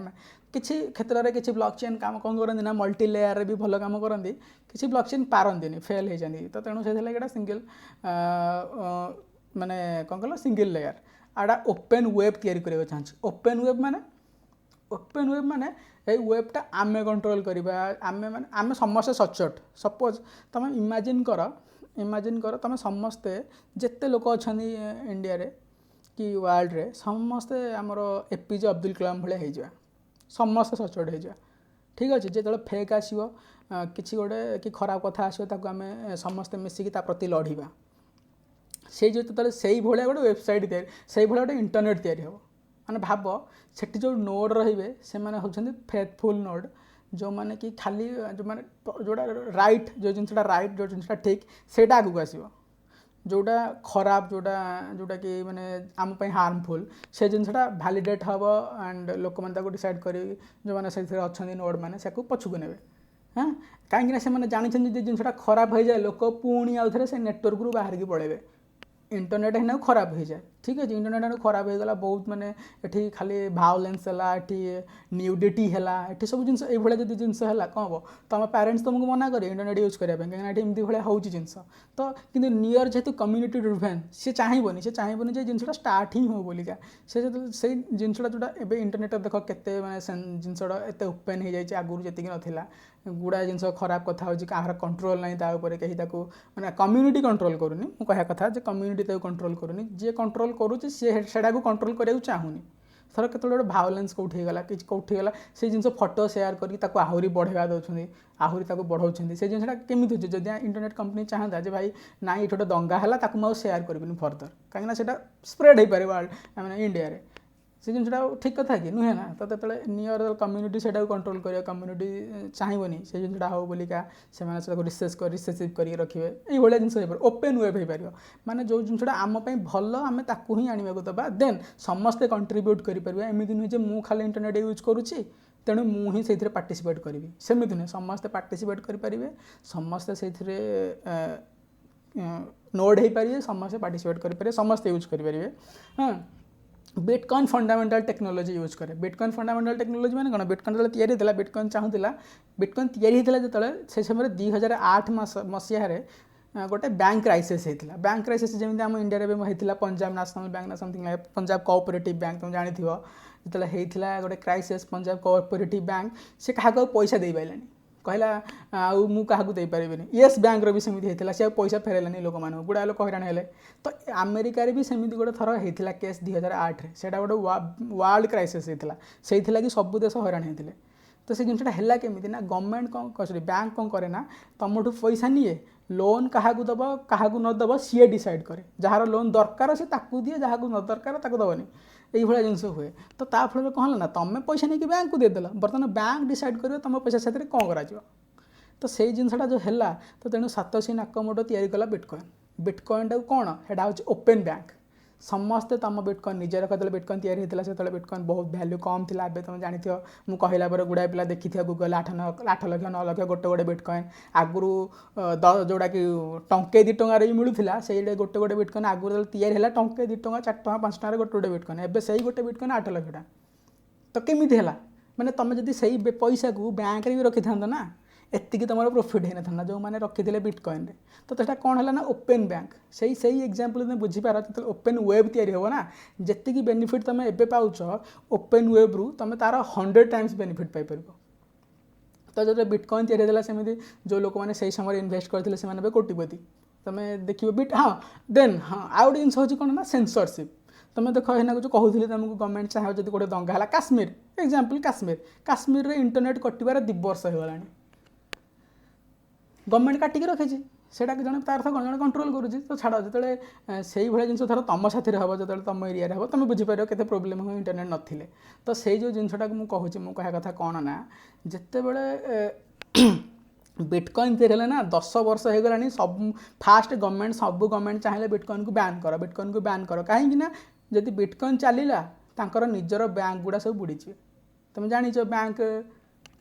किसी क्षेत्र में किसी ब्लॉक चेन काम कौन करती ना मल्टी लेयर भी भल काम करती किसी ब्लॉक चेन पारती फेल हो जाती तो तेणु से सिंगल माने कौन कह सिंगल लेयर आड़ा ओपन वेब तैयारी करने चाहिए ओपन वेब माने ये वेबटा आमे कंट्रोल करवा आमे माने आमे समस्त सचोट सपोज तुम इमेजिन कर तुम समस्ते जिते लोक अच्छा इंडिया रे कि वर्ल्ड रे समस्ते आमर APJ अब्दुल कलाम भाया हो समस्ते सचोट हो ठीक अच्छे जो फेक आसो कि गोटे कि खराब कथा आसो आम समस्ते मिसिकी प्रति लड़वा से जो से भाया गोटे वेबसाइट से भाया गोटे इंटरनेट तैयारी हो माने भाव से जो नोड रे से होती फेथफुल नोड जो माने कि खाली जो माने जोड़ा राइट जो जिनसा राइट जो जिनसा ठीक से आगू आसो जोटा खराब जोटा कि माने आम हार्मफुल से जिनसा भैलीडेट हम एंड लोक मैंने डिसाइड कर जो मैंने से अच्छा नोड मैंने से पछुक ने हाँ कहीं से जानते जिनसा खराब हो जाए लोक पुणी आउ थे से नेटवर्क रू बाहर की पड़े इंटरनेट है खराब हो जाए ठीक है इंटरनेट खराब हो गला बहुत माने एठी खाली भायोलेंस है एठी न्यूडिटी है एठी सब जिन ये जब जिनस है कौन हम तुम पेरेंट्स तुमको मना करे इंटरनेट यूज करने कहीं एमती भाया हो जिनस तो कि नियर जेहतु कम्युनिटी ड्रिवेन सी चाहबनी जिनसा स्टार्ट ही हो बोलिका से जिनसा जोटा ए इंटरनेट देख के जिनसा एत ओपन हो जाए आगुरी जी नाला गुड़ा जिन खराब कथा हो कहार कंट्रोल ना कहीं मैंने कम्युनिटी कंट्रोल करूनी मुझे कथा कम्युनिटी कंट्रोल करूनी जी कंट्रोल करुच्ची से कंट्रोल कराया चाहूनी थर के गोटे भायोलेंस कौटी गला कि कौटी गला से जिन फोटो सेयार करके आहरी बढ़ेगा दौरान आहरी बढ़ाऊँ से जिनसा केमी हो जब इंटरनेट कंपनी चाहता जे भाई ना ये गोटे दंगा है मुझे सेयार करी फर्दर कहीं स्प्रेड हो पारे वर्ल्ड मैंने इंडिया रे से जिनसा ठीक कथा कि नुहे ना तो नियर कम्युनिटी से कंट्रोल कर कम्युनिटी चाहबनी से जिनसा हो बोलिका से रिसेसिव कर रखिए ये जिन ओपन वेब हो पार माने जो जिनसा आम भल आम ताकू ही आने को दबा देन समस्ते कंट्रीब्यूट करें एमती नुहे जे मु खाली इंटरनेट यूज करुच्ची तेणु मुझे से पार्टिसिपेट करी सेमती नुहे समस्ते पार्टिसिपेट करेंगे समस्ते से नोड हो पारे समस्ते पार्टिसिपेट करेंगे समस्ते यूज करेंगे हाँ बिटकॉइन फंडामेंटल टेक्नोलॉजी यूज करे बिटकॉइन फंडामेंटल टेक्नोलॉजी मैंने कौन बिटकॉइन जो तैयारी बिटकॉइन चाहूला बिटकॉइन तैयारी जो से समय 2008 मसीह गोटे बैंक क्राइसिस होता बैंक क्राइसिस जमी आम इंडिया में होता पंजाब नेशनल बैंक ना समथिंग पंजाब कोऑपरेटिव बैंक तुम जानी जो होता गोटे क्राइसिस पंजाब कोऑपरेटिव बैंक से क्या पैसा दे पारानी कहला आउ मु काहाकू दे पारिबिनी येस बैंक रो भी सेमिति हेतिला से पैसा फेरेलानी लोक मानू गुडा लोक हैरान हेले तो अमेरिका रे भी सेमिति गोटे थर हेतिला केस 2008 रे सेटा गोटे वर्ल्ड क्राइसिस हेतिला सेइथिला कि सब देश हैरान हेतिले तो से जिनटा है केमी ना गवर्नमेंट कौन सॉरी बैंक कौन करे ना तुमठू पैसा निए लोन क्या दब क्या न दब सी डिसाइड करे जार लोन दरकार से ताकू दिए जहाँ न दरकार ताकू दबनी यही जिनस हुए तो ता फल कौन है ना तुम पैसा नहीं बैंक को देदेल बर्तमान बैंक डिसाइड कर तुम पैसा साथ कौन कर तो से जिनसा जो है तो तेणु सातोशी नाकामोटो तैयारी कला बिटकॉइन टाक कौन है हूँ ओपन बैंक समस्ते तुम बिटकॉइन निजे रखते बिटकॉइन तैयारी होता से बिटकॉइन बहुत वैल्यू कम थी एवं तुम जानी मुझे कहला पर गुड़ाए पिला देखी गूगल 8 लाख 9 लाख गोटे गोटे बिटकॉइन आगु जोटा कि टंके 2 टंकार भी मिलूला से गोटे गोटे बिटकॉइन आगुरी तैयारी है टंके 2 टंका 4 टंका 5 टंकार गोटे गोटे बिटकॉइन एवं से गोटे बिटकॉइन 8 लाख टाँग तो केमी है मैंने तुम जब से पैसा को बैंक भी रखी था ना एति तुम प्रॉफिट होना था जो मैंने रखी थे बिटकॉइन रे तो सेटा कौन है ना ओपन बैंक से एग्जांपल तुम बुझीपार जो ओपन वेब तैयारी हो ना जी बेनिफिट तुम एवं पाच ओपन वेब रु तुम तार 100 टाइम्स बेनिफिट पाइपर तो जो बिटकॉइन तैयारी होता सेमती जो लोक मैंने से समय इन्वेस्ट करते हैं कोटिपति तुम देखिए बिट हाँ देन हाँ आउ गोटे जिन कौन ना सेंसरशिप तुम देख है जो कहूली तुमको गवर्नमेंट चाहे जब गोटे दंगा है काश्मीर एग्जांपल काश्मीर इंटरनेट कटिबार 2 वर्ष होगा गवर्नमेंट काटिकी रखी से जन तार कौन जन कंट्रोल करुँच तो छाड़ जो से भाई जिन थर तुम साथी हम जो तुम एरिया हम तुम बुझीपार के प्रोब्लेम हो इंटरनेट नथिले तो से जो जिनटा मुझे मुझे कह कथा कौन ना जिते बड़े बिटकॉइन तैयारी है ना 10 वर्ष हो गला सब फास्ट गवर्नमेंट सब गवर्नमेंट चाहिए बिटकॉइन को बैन कर कहीं जदि बिटकॉइन चलला तांकर निजर बैंक गुड़ा सब बुड़ी तुम जान बैंक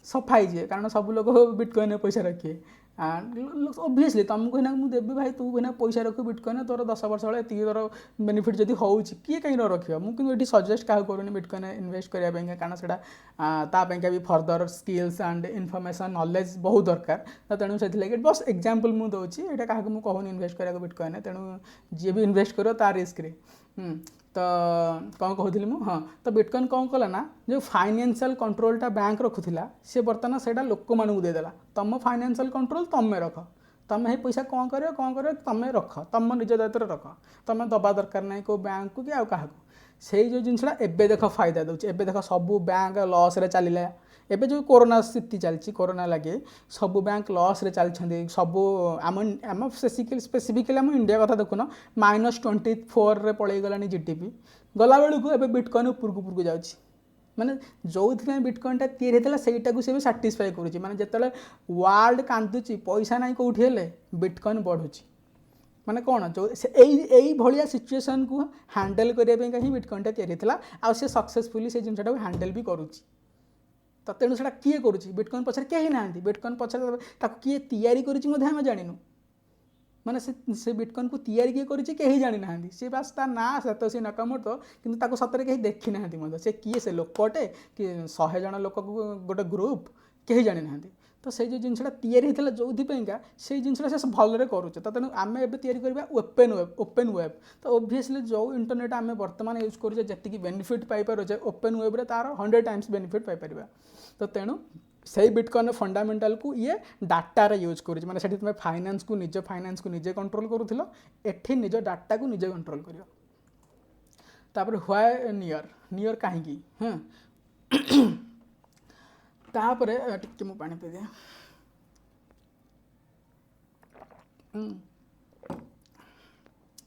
सफाई जे कारण सब लोग बिटकॉइन पैसा रखिए ओबियसली तुमको ना मुझे देवी भाई तू ना पैसा रखु बिटकॉइन तोर 10 वर्ष वाले ये तोर बेनिफिट जब हो किए कहीं न रखियो मुझे सजेस्ट क्या करूँ बिटकॉइन इन्वेस्ट करने कारण से भी further skills and information knowledge बहुत दरकार तो तेणु से बस एग्जांपल मुझे दूसरी यहाँ क्या कहूनी इन्वेस्ट करा बिटकॉइन तेणु जी भी इन्वेस्ट कर रिस्क रे तो कौन कहूली हाँ तो बिटकॉइन कौन कला ना जो फाइनेंशियल कंट्रोलटा बैंक रखुला सी बर्तमान से लोक मानू देदेला तुम फाइनेंशियल कंट्रोल तुम रख तुम ही पैसा कौन कर तुम रख तुम निज दायित्व रख तुम दबा दरकार ना को बैंक को कि आउ क्या से जो जिनसा एवं देख फायदा दूसरी एवं देख सब बैंक लॉस रे चलला एबे जो कोरोना स्थिति चलती कोरोना लगे सब बैंक लॉस रे चलछंदी सब आम स्पेसिफिकली आम इंडिया कथा देखुन -24 रे पड़े गलानी जीडीपी गला बेलू को एबे बिटकॉइन उपरकू जाउछि माने जो बिटकॉइन टा तैयारी होता सेटा को से साटिस्फाई करुच्ची माने जिते वर्ल्ड कांदुची पैसा ना कौटी हेले बिटकॉइन बढ़ुची माने कौन जो यही भाया सिचुएसन को हैंडल करने ही बिटकॉइन टा तैयारी होता आ से सक्सेसफुली से जिनटा को हैंडल भी करुच्ची तो तेणु से किए करुच्ची बिटकॉइन पछरे कहीं ना बिटकॉइन पछरे किए तैयारी करुच्ची आम जानू माने से बिटकॉइन को तैयारी किए करुच्ची कहीं जानी ना सी बास ता ना सातोशी नाकामोटो किंतु ताको सतरे कहीं देखी ना से किए से लोकटे कि 100 जन लोक गोटे ग्रुप कहीं जानी ना तो से जो जिनसा तैयारी होता जो से जिनसा से भलरे करुचे तो तेणु आम ए तैयारी करवा ओपन वेब तो ओबियसली जो इंटरनेट आम बर्तमान यूज करुचे जी बेनिफिट पाइपर ओपन वेब तार 100 टाइम्स बेनिफिट पाइपर तो तेणु से बिटकॉइन फंडामेंटाल को ये डाटा रे यूज करुचे माने सेठी तुम फाइनेंस को निजे कंट्रोल करूथिलो एठी निज डाटा को निजे कंट्रोल करियो तापर व्हाई नियर काहेकी हां तापर टिके मु पानी पे दे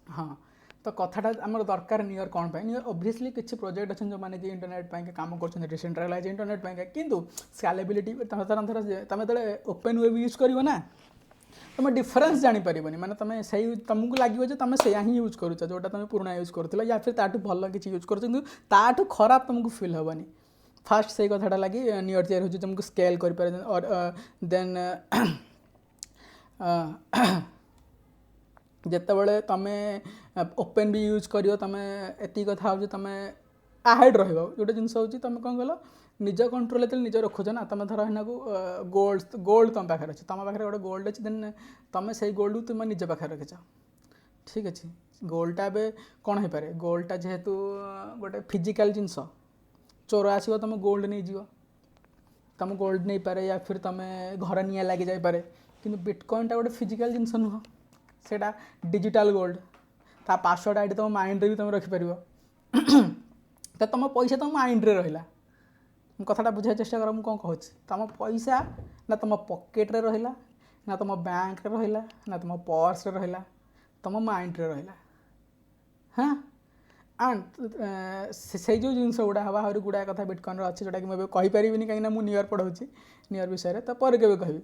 हाँ तो कथाटा आमर दरकार नियर कौन पाई नियर ऑब्वियसली किसी प्रोजेक्ट अच्छे जो मैंने इंटरनेट पाई काम कर डिसेंट्रलाइज इंटरनेट पाई किंतु स्केलेबिलिटी तुम जो ओपन वेब यूज कर ना तुम डिफरेन्स जापर माने तुम सही तुमको लगे तुम से ही यूज करुच जोटा तुम पुराना यूज करूँ या फिर ताठू भल किसी यूज कर खराब तुमको फील हेनी फास्ट से कथाटा लगे नियर तैयारी हो तुमको स्केल कर और देन जितेबाला तुम ओपन भी यूज कर तुम एति कथा हो तुम आहेड रोटे जिनस हो तुम कौन कल निज कंट्रोल जो निज रखुच ना तुम धर है गोल्ड तुम पाखे अच्छे तुम पाखे गोटे गोल्ड अच्छे देन तुम से गोल्ड को तुम निज पाखे रखिच ठीक अच्छे गोल्डटा ए कौन हो पारे गोल्डटा जेहेतु गोटे फिजिकल जिनस चोर आसो तुम गोल्ड नहीं जीव तुम गोल्ड नहीं पारे या फिर तुम घर निया लगी जापे कि बिटकॉइनटा गोटे फिजिकल जिनस नुह सेटा डिजिटल गोल्ड ता पासवर्ड आईडी तुम माइंड भी तुम रखिपर तो तुम पैसा तुम माइंड रे रहा कथाटा बुझा चेष्टा कर कौन कहूँ तुम पैसा ना तुम पॉकेट रे रहा ना तुम बैंक रे रहा ना तुम पर्स रे रहा तुम माइंड रे रहा हाँ एंड से जो जिनस गुड़ा हवा आहरी गुड़ाए कथा बिटकॉइन अच्छे जोटा कि मुझे कहीपरि कहीं मुझे न्यू ईयर पढ़ाऊँ न्यू ईयर विषय तो पर के कहि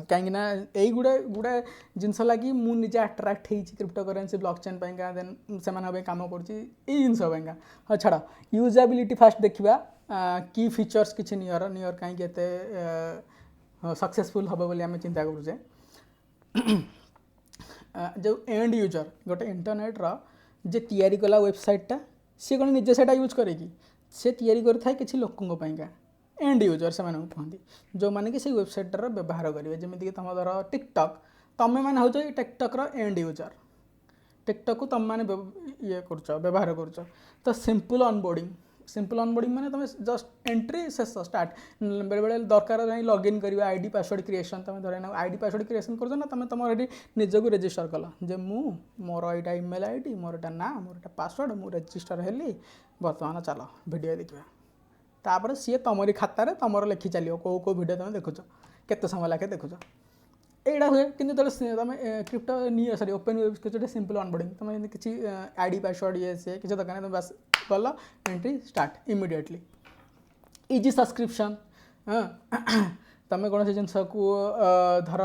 कहीं यही गुड़ाए जिनस लगी मुझे अट्राक्ट होती क्रिप्टो करेन्सी ब्लॉकचेन देन से कम कर हाँ छाड़ यूजेबिलिटी फास्ट देखा की फीचर्स किसी न्यू ईयर कहीं सक्सेसफुल हम बोली आम चिंता करुचे जो एंड यूजर गोटे इंटरनेट्र जे तैयारी कला वेबसाइटा सी कौन निजे से यूज करे कि सी तैयारी करे किसी लोकों एंड यूजर से कहते जो मैंने कि वेबसाइटर व्यवहार करेंगे जमीक तुम धर टिकटक तुम मैंने हो टिकटक्र एंड यूजर टिकटक को तुम मैंने ये कर व्यवहार कर तो सिंपल अनबोर्डिंग मैंने तुम जस्ट एंट्री शेष स्टार्ट बेले बेले दरकार लॉगिन कर आईडी पासवर्ड क्रिएशन तुम धर आईडी पासवर्ड क्रिएशन कर तुम तुम ये निजक रजिस्टर कल जे मोर यहाँ इमेल आईडी मोर यहाँ ना मोर यहाँ पासवर्ड मुझे रजिस्टर हेली बर्तमान चल वीडियो देखा तापर सी तुमरी खातार तुम लिखि चलो कौ कौ वीडियो तुम देखुच केते समय लागे देखुच एटा हुए कि तुम crypto neo sorry open web किसी सिंपल अनबोर्डिंग तुम किसी आईडी पासवर्ड ये सी किसी दरकार तुम बस कल entry start immediately easy subscription तुम कौन से जिनस को धर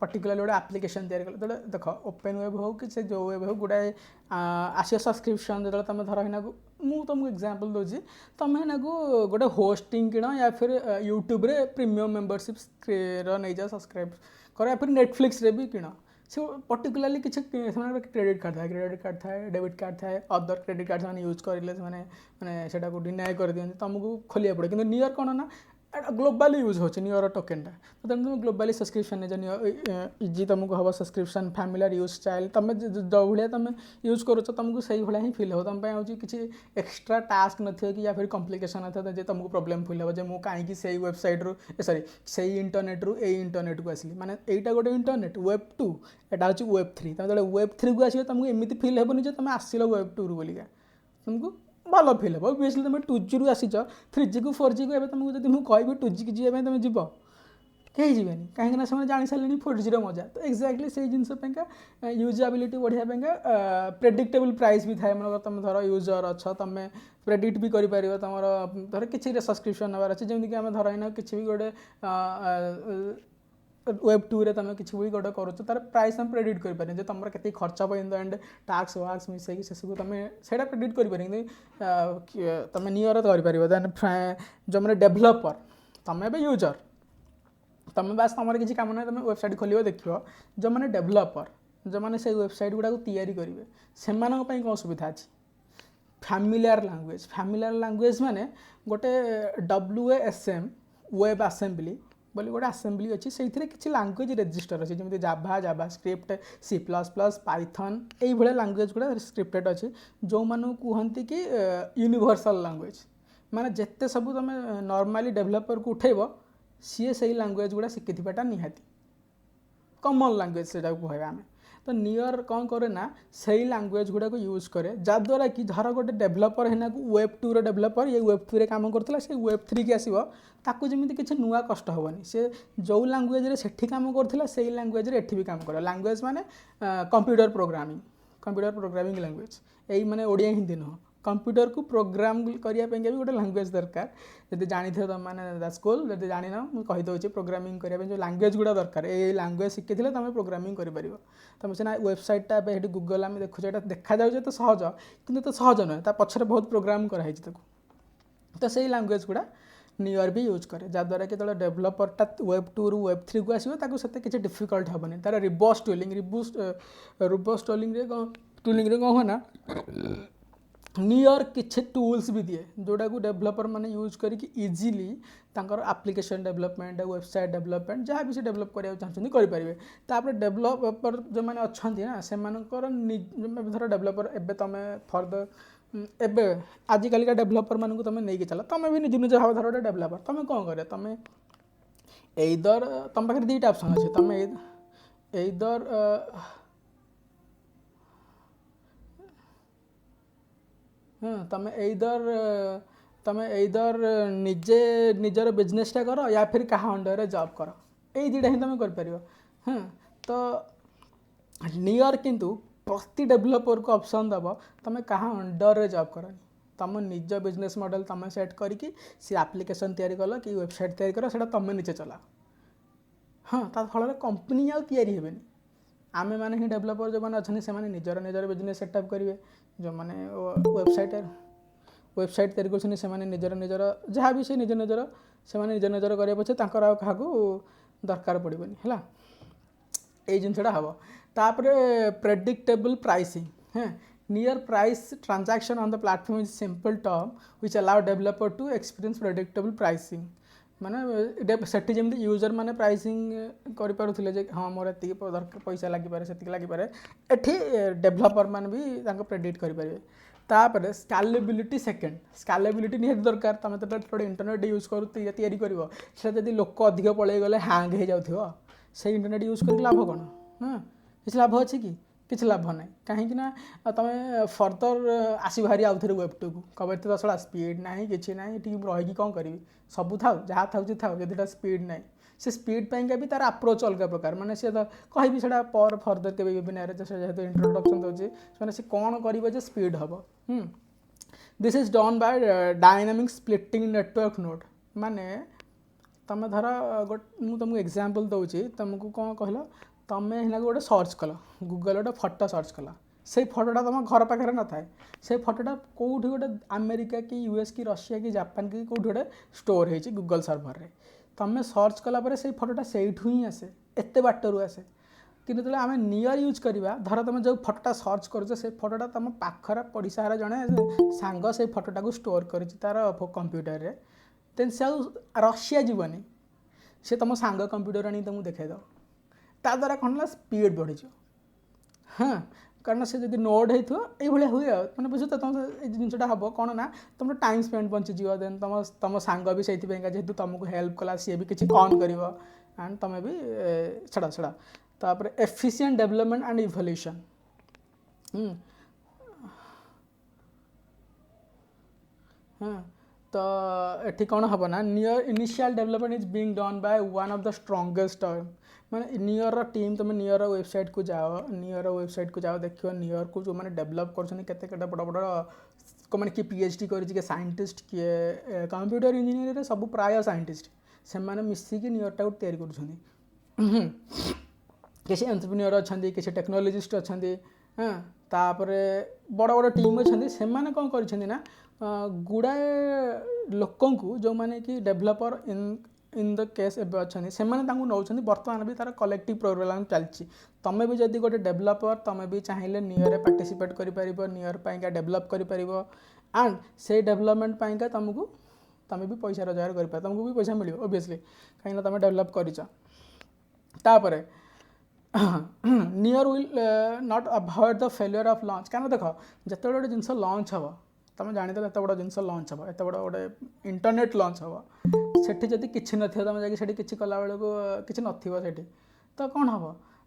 पर्टिकुलरली गोटे आप्लिकेसन तैयारी कल देख ओपन वेब हो कि से जो वेब हो गुड़ाए आसिया सब्सक्रिप्शन जो तुम धर इना मुझे तुमको एग्जांपल दूसरी तुम इना को गोटे होस्टिंग किण या फिर यूट्यूब रे प्रीमियम मेंबरशिप नहीं जा सब्सक्राइब कर या फिर नेटफ्लिक्स रे भी किण से पर्टिकुलरली किसी क्रेडिट कार्ड थाए डेबिट कार्ड थाए अदर क्रेडिट कार्ड से यूज करेंगे मैंने से डिनाए कर दिखते तुमको खोलिया पड़े कि नियर कौन ना ग्लोबाली यूज हो न्यू ईयर टोकेनटा तो तुम ग्लोबाली सब्सक्रिप्शन नहीं इजी तुमको हम सब्सक्रिप्शन फैमिलियर यूज स्टाइल तुम जो भाया तुम यूज कर तुमको से भाया ही फिल हो तुम हूँ किसी एक्सट्रा टास्क न कि या फिर कम्प्लिकेसन न जो तुमको प्रोब्लेम फिल हो मुझे कहीं से वेबसाइट रू सॉरी से इंटरनेट रू इंटरनेट को आसली माने यहीटा गोटे इंटरनेट वेब 2 एटा हूँ वेब 3 तुम जो वेब 3 को आसो तुमको एमती फिल हेनी जो तुम आसिल वेब 2 रू बोलिका तुमको भल फिल हे ओबियसली तुम 2G रू आसीच 3G को 4G को तुमको जब मुझे कह 2G की जाए तुम जीव कहीं जीवेनि कहीं से जानी सारे 4G मजा तो एक्जाक्टली से जिनस यूजेबिलिटी बढ़िया प्रेडिक्टेबल प्राइस भी थाए मन तुम धर यूजर अच्छा तुम प्रेडिक्ट भी कर तुम धर किसी सब्सक्रिप्शन नबार अच्छे जमीक आम धर इन किसी भी गोटे वेब 2 रे तुम किसी भी गोटे करुच तार प्राइस तुम प्रेडिक्ट कर जो तुम के खर्च इन द एंड टैक्स वाक्स मिसेक से सब तुम से प्रेडिक्ट कर तुम नियर कर देन जो मैंने डेभलपर तुम ए यूजर तुम बास तुम किसी काम ना तुम वेबसाइट खोल देखो जो मैंने डेभलपर जो मैंने से वेबसाइट गुड़ा तैयारी करेंगे से कौन सुविधा अच्छी फैमिलियर लैंग्वेज माने गोटे WASM वेब असेंबली बोली गोटे आसेम्बली अच्छी से किसी लैंग्वेज रजिस्टर अच्छी जमी जावा स्क्रिप्ट C++ पाइथन ये लैंग्वेज गुड़ा स्क्रिप्टेड अच्छी जो मानू कहते कि यूनिवर्सल लैंग्वेज माने जिते सब तुम नॉर्मली डेभलपर को उठेब सी से लैंग्वेज गुड़ा शिखिथिबाटा निहाती कॉमन लैंग्वेज से कहे आम तो नियर कौन करे ना से लैंग्वेज गुड़ा को यूज करे जद्वारा कि धर गोटे डेभलपर है वेब 2 डेभलपर ये वेब 2 रे काम करता से वेब 3 की आसो ताकू जमी किसी नुआ कष्ट हेनी से जो लैंग्वेज रे सेठी काम करथिला से लैंग्वेज रे एठी भी काम करे लैंग्वेज माने कंप्यूटर प्रोग्रामिंग लैंग्वेज यही माने ओडिया हिंदी नुह कंप्यूटर को प्रोग्राम करने भी गोटे लैंग्वेज दरकार जब जानी थे तुम मैंने स्कूल जब जानी ना मुझे कहीदे प्रोग्रामिंग करने जो लैंग्वेज गुड़ा दरकार ये लैंग्वेज शिखी तुम प्रोग्रामिंग कर तुम सीना वेबसाइटा गूगल आम देखुचे देखा जाए तो सहज कि तो सहज नुहे पछरे बहुत प्रोग्राम कराई तो से लैंग्वेज गुड़ा नियर भी यूज करे जद्वारा कि जो डेभलपरटा वेब 2 रू वेब 3 को आसो से किसी डिफिकल्ट हेनी तार रिवर्स टूलिंग कौन हुए ना नियर किसी टूल्स भी दिए जोटा को डेभलपर मैंने यूज करके इजीली तांकर एप्लिकेशन डेवलपमेंट वेबसाइट डेवलपमेंट जहाँ भी से डेवलप करा चाहते करेंगे तापर डेभलपर जो मैंने अच्छा ना से धर डेभलपर एवं तुम फर द ଏବେ ଆଜିକାଲିକା ଡେଭଲପର ମାନଙ୍କୁ ତୁମେ ନେଇକି ଚାଲ, ତୁମେ ବି ନିଜ ନିଜ ଭାବ ଧର ଗୋଟେ ଡେଭଲପର, ତୁମେ କ'ଣ କରିବ, ତୁମେ ଏଇଦର ତୁମ ପାଖରେ ଦୁଇଟା ଅପସନ୍ ଅଛି, ତୁମେ ଏଇଦର ତମେ ଏଇଦର ନିଜେ ନିଜର ବିଜନେସଟା କର ୟା ଫିର କାହା ଅଣ୍ଡରରେ ଜବ୍ କର, ଏଇ ଦୁଇଟା ହିଁ ତୁମେ କରିପାରିବ। ତ ନିୟର କିନ୍ତୁ ପ୍ରତି ଡେଭଲପରକୁ ଅପସନ୍ ଦେବ ତୁମେ କାହା ଅଣ୍ଡରରେ ଜବ୍ କରନି, ତୁମ ନିଜ ବିଜନେସ୍ ମଡ଼େଲ୍ ତୁମେ ସେଟ୍ କରିକି ସେ ଆପ୍ଲିକେସନ୍ ତିଆରି କଲ କି ୱେବସାଇଟ୍ ତିଆରି କର, ସେଇଟା ତୁମେ ନିଜେ ଚଲାଅ। ତା ଫଳରେ କମ୍ପାନୀ ଆଉ ତିଆରି ହେବେନି, ଆମେମାନେ ହିଁ ଡେଭଲପର ଯେଉଁମାନେ ଅଛନ୍ତି ସେମାନେ ନିଜର ନିଜର ବିଜନେସ୍ ସେଟଅପ୍ କରିବେ, ଯେଉଁମାନେ ୱେବସାଇଟ୍ ତିଆରି କରୁଛନ୍ତି ସେମାନେ ନିଜର ନିଜର ଯାହା ବି ସେ ନିଜ ନିଜର ସେମାନେ ନିଜ ନିଜର କରିବା ପଛେ ତାଙ୍କର ଆଉ କାହାକୁ ଦରକାର ପଡ଼ିବନି ହେଲା, ଏଇ ଜିନିଷଟା ହେବ। ତାପରେ predictable pricing, NEAR price transaction on the platform is simple term which allow developer to experience predictable pricing. ମାନେ ସେଠି ଯେମିତି ୟୁଜର ମାନେ ପ୍ରାଇସିଂ କରିପାରୁଥିଲେ ଯେ ହଁ ମୋର ଏତିକି ପଇସା ଲାଗିପାରେ ସେତିକି ଲାଗିପାରେ, ଏଠି ଡେଭଲପର ମାନେ ବି ତାଙ୍କୁ ପ୍ରେଡିକ୍ଟ କରିପାରିବେ। ତାପରେ ସ୍କାଲେବିଲିଟି ସେକେଣ୍ଡ, ସ୍କାଲେବିଲିଟି ନିହାତି ଦରକାର, ତୁମେ ତ ଗୋଟେ ଇଣ୍ଟରନେଟ୍ ୟୁଜ୍ ତିଆରି କରିବ, ସେଟା ଯଦି ଲୋକ ଅଧିକ ପଳେଇଗଲେ ହ୍ୟାଙ୍ଗ ହେଇଯାଉଥିବ, ସେଇ ଇଣ୍ଟରନେଟ୍ ୟୁଜ୍ କରିକି ଲାଭ କ'ଣ, କିଛି ଲାଭ ଅଛି କି, କିଛି ଲାଭ ନାହିଁ। କାହିଁକି ନା ତୁମେ ଫର୍ଦର ଆସିବ ଭାରି ଆଉ ଥରେ ୱେବ୍ ଟୁକୁ କହିବ ଏତେ ଦଶଟା ସ୍ପିଡ଼୍ ନାହିଁ କିଛି ନାହିଁ, ଏଠି ରହିକି କ'ଣ କରିବି, ସବୁ ଥାଉ ଯାହା ଥାଉଛି ଥାଉ, ଯଦି ଏଟା ସ୍ପିଡ଼୍ ନାହିଁ, ସେ ସ୍ପିଡ଼୍ ପାଇଁକା ବି ତାର ଆପ୍ରୋଚ୍ ଅଲଗା ପ୍ରକାର, ମାନେ ସେ କହିବି ସେଇଟା ଫର୍ଦର କେବେ ୱେବିନାରରେ ଯେହେତୁ ଇଣ୍ଟ୍ରୋଡକ୍ସନ୍ ଦେଉଛି ମାନେ ସେ କ'ଣ କରିବ ଯେ ସ୍ପିଡ଼୍ ହେବ। This is done by dynamic splitting network node, ମାନେ ତୁମେ ଧର ମୁଁ ତୁମକୁ ଏକ୍ଜାମ୍ପଲ୍ ଦେଉଛି, ତୁମକୁ କ'ଣ କହିଲ, ତୁମେ ଏଇନାକୁ ଗୋଟେ ସର୍ଚ୍ଚ କଲ ଗୁଗଲ୍, ଗୋଟେ ଫଟୋ ସର୍ଚ୍ଚ କଲ, ସେଇ ଫଟୋଟା ତୁମ ଘର ପାଖରେ ନଥାଏ, ସେଇ ଫଟୋଟା କେଉଁଠି ଗୋଟେ ଆମେରିକା କି ୟୁଏସ୍ କି ରଷିଆ କି ଜାପାନ କି କେଉଁଠି ଗୋଟେ ଷ୍ଟୋର୍ ହେଇଛି ଗୁଗଲ୍ ସର୍ଭରରେ, ତୁମେ ସର୍ଚ୍ଚ କଲା ପରେ ସେଇ ଫଟୋଟା ସେଇଠୁ ହିଁ ଆସେ, ଏତେ ବାଟରୁ ଆସେ। କିନ୍ତୁ ଯେତେବେଳେ ଆମେ ନିୟର ୟୁଜ୍ କରିବା, ଧର ତୁମେ ଯେଉଁ ଫଟୋଟା ସର୍ଚ୍ଚ କରୁଛ ସେ ଫଟୋଟା ତୁମ ପାଖରେ ପଡ଼ିଶାର ଜଣେ ସାଙ୍ଗ ସେଇ ଫଟୋଟାକୁ ଷ୍ଟୋର୍ କରିଛି ତା'ର କମ୍ପ୍ୟୁଟରରେ, ଦେନ୍ ସେ ଆଉ ରଷିଆ ଯିବନି, ସେ ତୁମ ସାଙ୍ଗ କମ୍ପ୍ୟୁଟର ଆଣିକି ତୁମକୁ ଦେଖାଇଦେବ, ତା ଦ୍ୱାରା କ'ଣ ହେଲା ସ୍ପିଡ଼୍ ବଢ଼ିଯିବ। କାରଣ ସେ ଯଦି ନୋଟ୍ ହେଇଥିବ ଏଇଭଳିଆ ହୁଏ ଆଉ, ମାନେ ବୁଝୁଛ ତୁମ ଏଇ ଜିନିଷଟା ହେବ କ'ଣ ନା ତୁମର ଟାଇମ୍ ସ୍ପେଣ୍ଡ ବଞ୍ଚିଯିବ, ଦେନ୍ ତୁମ ସାଙ୍ଗ ବି ସେଇଥିପାଇଁକା ଯେହେତୁ ତୁମକୁ ହେଲ୍ପ କଲା ସିଏ ବି କିଛି ଅନ୍ କରିବ ଆଣ୍ଡ ତୁମେ ବି ଛଡ଼ା। ତାପରେ ଏଫିସିଏଣ୍ଟ ଡେଭଲପମେଣ୍ଟ ଆଣ୍ଡ ଇଭଲ୍ୟୁସନ୍, ତ ଏଠି କ'ଣ ହେବ ନା near initial development is being Don Bai one of the strongest, ମାନେ ନିୟରର ଟିମ୍, ତୁମେ ନିୟର ୱେବସାଇଟ୍କୁ ଯାଅ, ଦେଖିବ ନିୟରକୁ ଯେଉଁମାନେ ଡେଭଲପ୍ କରୁଛନ୍ତି କେତେ ବଡ଼ ବଡ଼ ମାନେ କିଏ PhD କରିଛି, କିଏ ସାଇଣ୍ଟିଷ୍ଟ, କିଏ କମ୍ପ୍ୟୁଟର ଇଞ୍ଜିନିୟରରେ, ସବୁ ପ୍ରାୟ ସାଇଣ୍ଟିଷ୍ଟ, ସେମାନେ ମିଶିକି ନିୟରଟାକୁ ତିଆରି କରୁଛନ୍ତି। କିଛି ଏଣ୍ଟରପ୍ରିନିୟର ଅଛନ୍ତି, କିଛି ଟେକ୍ନୋଲୋଜିଷ୍ଟ ଅଛନ୍ତି, ତାପରେ ବଡ଼ ବଡ଼ ଟିମ୍ ଅଛନ୍ତି, ସେମାନେ କ'ଣ କରିଛନ୍ତି ନା ଗୁଡ଼ାଏ ଲୋକଙ୍କୁ ଯେଉଁମାନେ କି ଡେଭଲପର ଇନ୍ ଦ କେସ୍ ଏବେ ଅଛନ୍ତି ସେମାନେ ତାଙ୍କୁ ନେଉଛନ୍ତି, ବର୍ତ୍ତମାନ ବି ତା'ର କଲେକ୍ଟିଭ୍ ପ୍ରୋଗ୍ରାମ୍ ଚାଲିଛି। ତୁମେ ବି ଯଦି ଗୋଟେ ଡେଭଲପର, ତୁମେ ବି ଚାହିଁଲେ ନିୟରରେ ପାର୍ଟିସିପେଟ୍ କରିପାରିବ, ନିୟର ପାଇଁକା ଡେଭଲପ୍ କରିପାରିବ, ଆଣ୍ଡ ସେଇ ଡେଭଲପମେଣ୍ଟ ପାଇଁକା ତୁମେ ବି ପଇସା ରୋଜଗାର କରିପାରିବ, ତୁମକୁ ବି ପଇସା ମିଳିବ ଓବିୟସ୍ଲି, କାହିଁକିନା ତୁମେ ଡେଭଲପ୍ କରିଛ। ତାପରେ NEAR will not avoid the failure of launch, କାରଣ ଦେଖ ଯେତେବେଳେ ଗୋଟେ ଜିନିଷ ଲଞ୍ଚ ହେବ, ତୁମେ ଜାଣିଦେଲ ଏତେ ବଡ଼ ଜିନିଷ ଲଞ୍ଚ ହେବ, ଏତେ ବଡ଼ ଗୋଟେ ଇଣ୍ଟରନେଟ୍ ଲଞ୍ଚ ହେବ, ସେଠି ଯଦି କିଛି ନଥିବ, ତୁମେ ଯାଇକି ସେଠି କିଛି କଲାବେଳକୁ କିଛି ନଥିବ ସେଠି, ତ କ'ଣ ହେବ,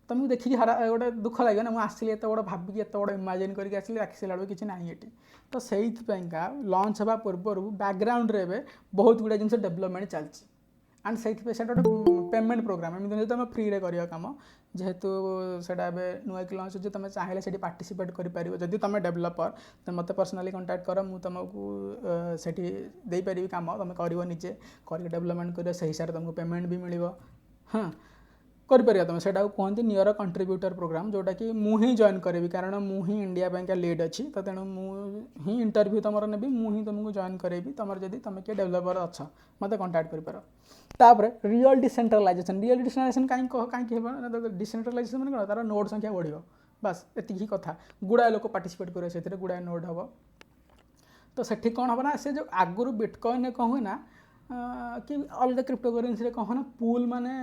ତୁମକୁ ଦେଖିକି ଗୋଟେ ଦୁଃଖ ଲାଗିବ ନା, ମୁଁ ଆସିଲି ଏତେ ବଡ଼ ଭାବିକି ଏତେ ବଡ଼ ଇମାଜିନ୍ କରିକି ଆସିଲି, ଆସିଲା ବେଳକୁ କିଛି ନାହିଁ ଏଠି। ତ ସେଇଥିପାଇଁକା ଲଞ୍ଚ ହେବା ପୂର୍ବରୁ ବ୍ୟାକ୍ଗ୍ରାଉଣ୍ଡରେ ଏବେ ବହୁତ ଗୁଡ଼ିଏ ଜିନିଷ ଡେଭଲପମେଣ୍ଟ ଚାଲିଛି, ଆଣ୍ଡ ସେଇଥିପାଇଁ ସେଇଟା ଗୋଟେ ପେମେଣ୍ଟ ପ୍ରୋଗ୍ରାମ୍, ଏମିତି ନୁହେଁ ତୁମେ ଫ୍ରିରେ କରିବ କାମ, ଯେହେତୁ ସେଇଟା ଏବେ ନୂଆକି ଲଞ୍ଚ ହେଉଛି, ତୁମେ ଚାହିଁଲେ ସେଠି ପାର୍ଟିସିପେଟ୍ କରିପାରିବ, ଯଦି ତୁମେ ଡେଭଲପର ମୋତେ ପର୍ସନାଲି କଣ୍ଟାକ୍ଟ କର, ମୁଁ ତୁମକୁ ସେଠି ଦେଇପାରିବି କାମ, ତୁମେ କରିବ ନିଜେ କରିକି ଡେଭଲପମେଣ୍ଟ କରିବ, ସେହି ହିସାବରେ ତୁମକୁ ପେମେଣ୍ଟ ବି ମିଳିବ, କରିପାରିବ ତୁମେ। ସେଇଟାକୁ କୁହନ୍ତି ନିୟର କଣ୍ଟ୍ରିବ୍ୟୁଟର ପ୍ରୋଗ୍ରାମ୍, ଯେଉଁଟାକି ମୁଁ ହିଁ ଜଏନ୍ କରିବି, କାରଣ ମୁଁ ହିଁ ଇଣ୍ଡିଆ ପାଇଁକା ଲିଡ୍ ଅଛି, ତ ତେଣୁ ମୁଁ ହିଁ ଇଣ୍ଟରଭ୍ୟୁ ତୁମର ନେବି, ମୁଁ ହିଁ ତୁମକୁ ଜଏନ୍ କରେଇବି, ତୁମର ଯଦି ତୁମେ କିଏ ଡେଭଲପର ଅଛ ମୋତେ କଣ୍ଟାକ୍ଟ କରିପାର। ତାପରେ ରିଅଲ୍ ଡିସେଣ୍ଟ୍ରାଲାଇଜେସନ୍, କାହିଁକି ହେବ ନା, ଡିସେଣ୍ଟ୍ରାଲାଇଜେସନ୍ ମାନେ କ'ଣ, ତା'ର ନୋଡ୍ ସଂଖ୍ୟା ବଢ଼ିବ, ବାସ୍ ଏତିକି କଥା, ଗୁଡ଼ାଏ ଲୋକ ପାର୍ଟିସିପେଟ୍ କରିବେ ସେଥିରେ, ଗୁଡ଼ାଏ ନୋଡ୍ ହେବ। ତ ସେଠି କ'ଣ ହେବ ନା, ସେ ଯେଉଁ ଆଗରୁ ବିଟକଏନ୍ରେ କ'ଣ ହୁଏ ନା कि अलग क्रिप्टो करेन्सी कौन ना पूल माने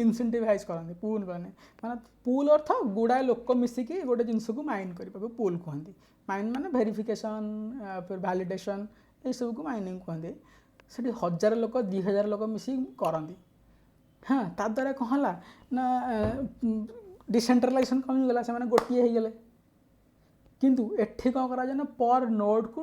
इनसेंटिवाइज करते पूल माने पूल अर्थ गुड़ाए लोक मिसिकी गोटे जिनस को माइन करने को पूल कहते माइन माने वेरिफिकेशन फिर वैलिडेशन ये सब को माइनिंग कहते से 1000 लोक 2000 लोक मिसिक करती हाँ ता द्वारा कौन है ना डिसेंट्रलाइजेशन कमीगला से गोटे हो गले किंतु एठी कौन करा ना पर नोड को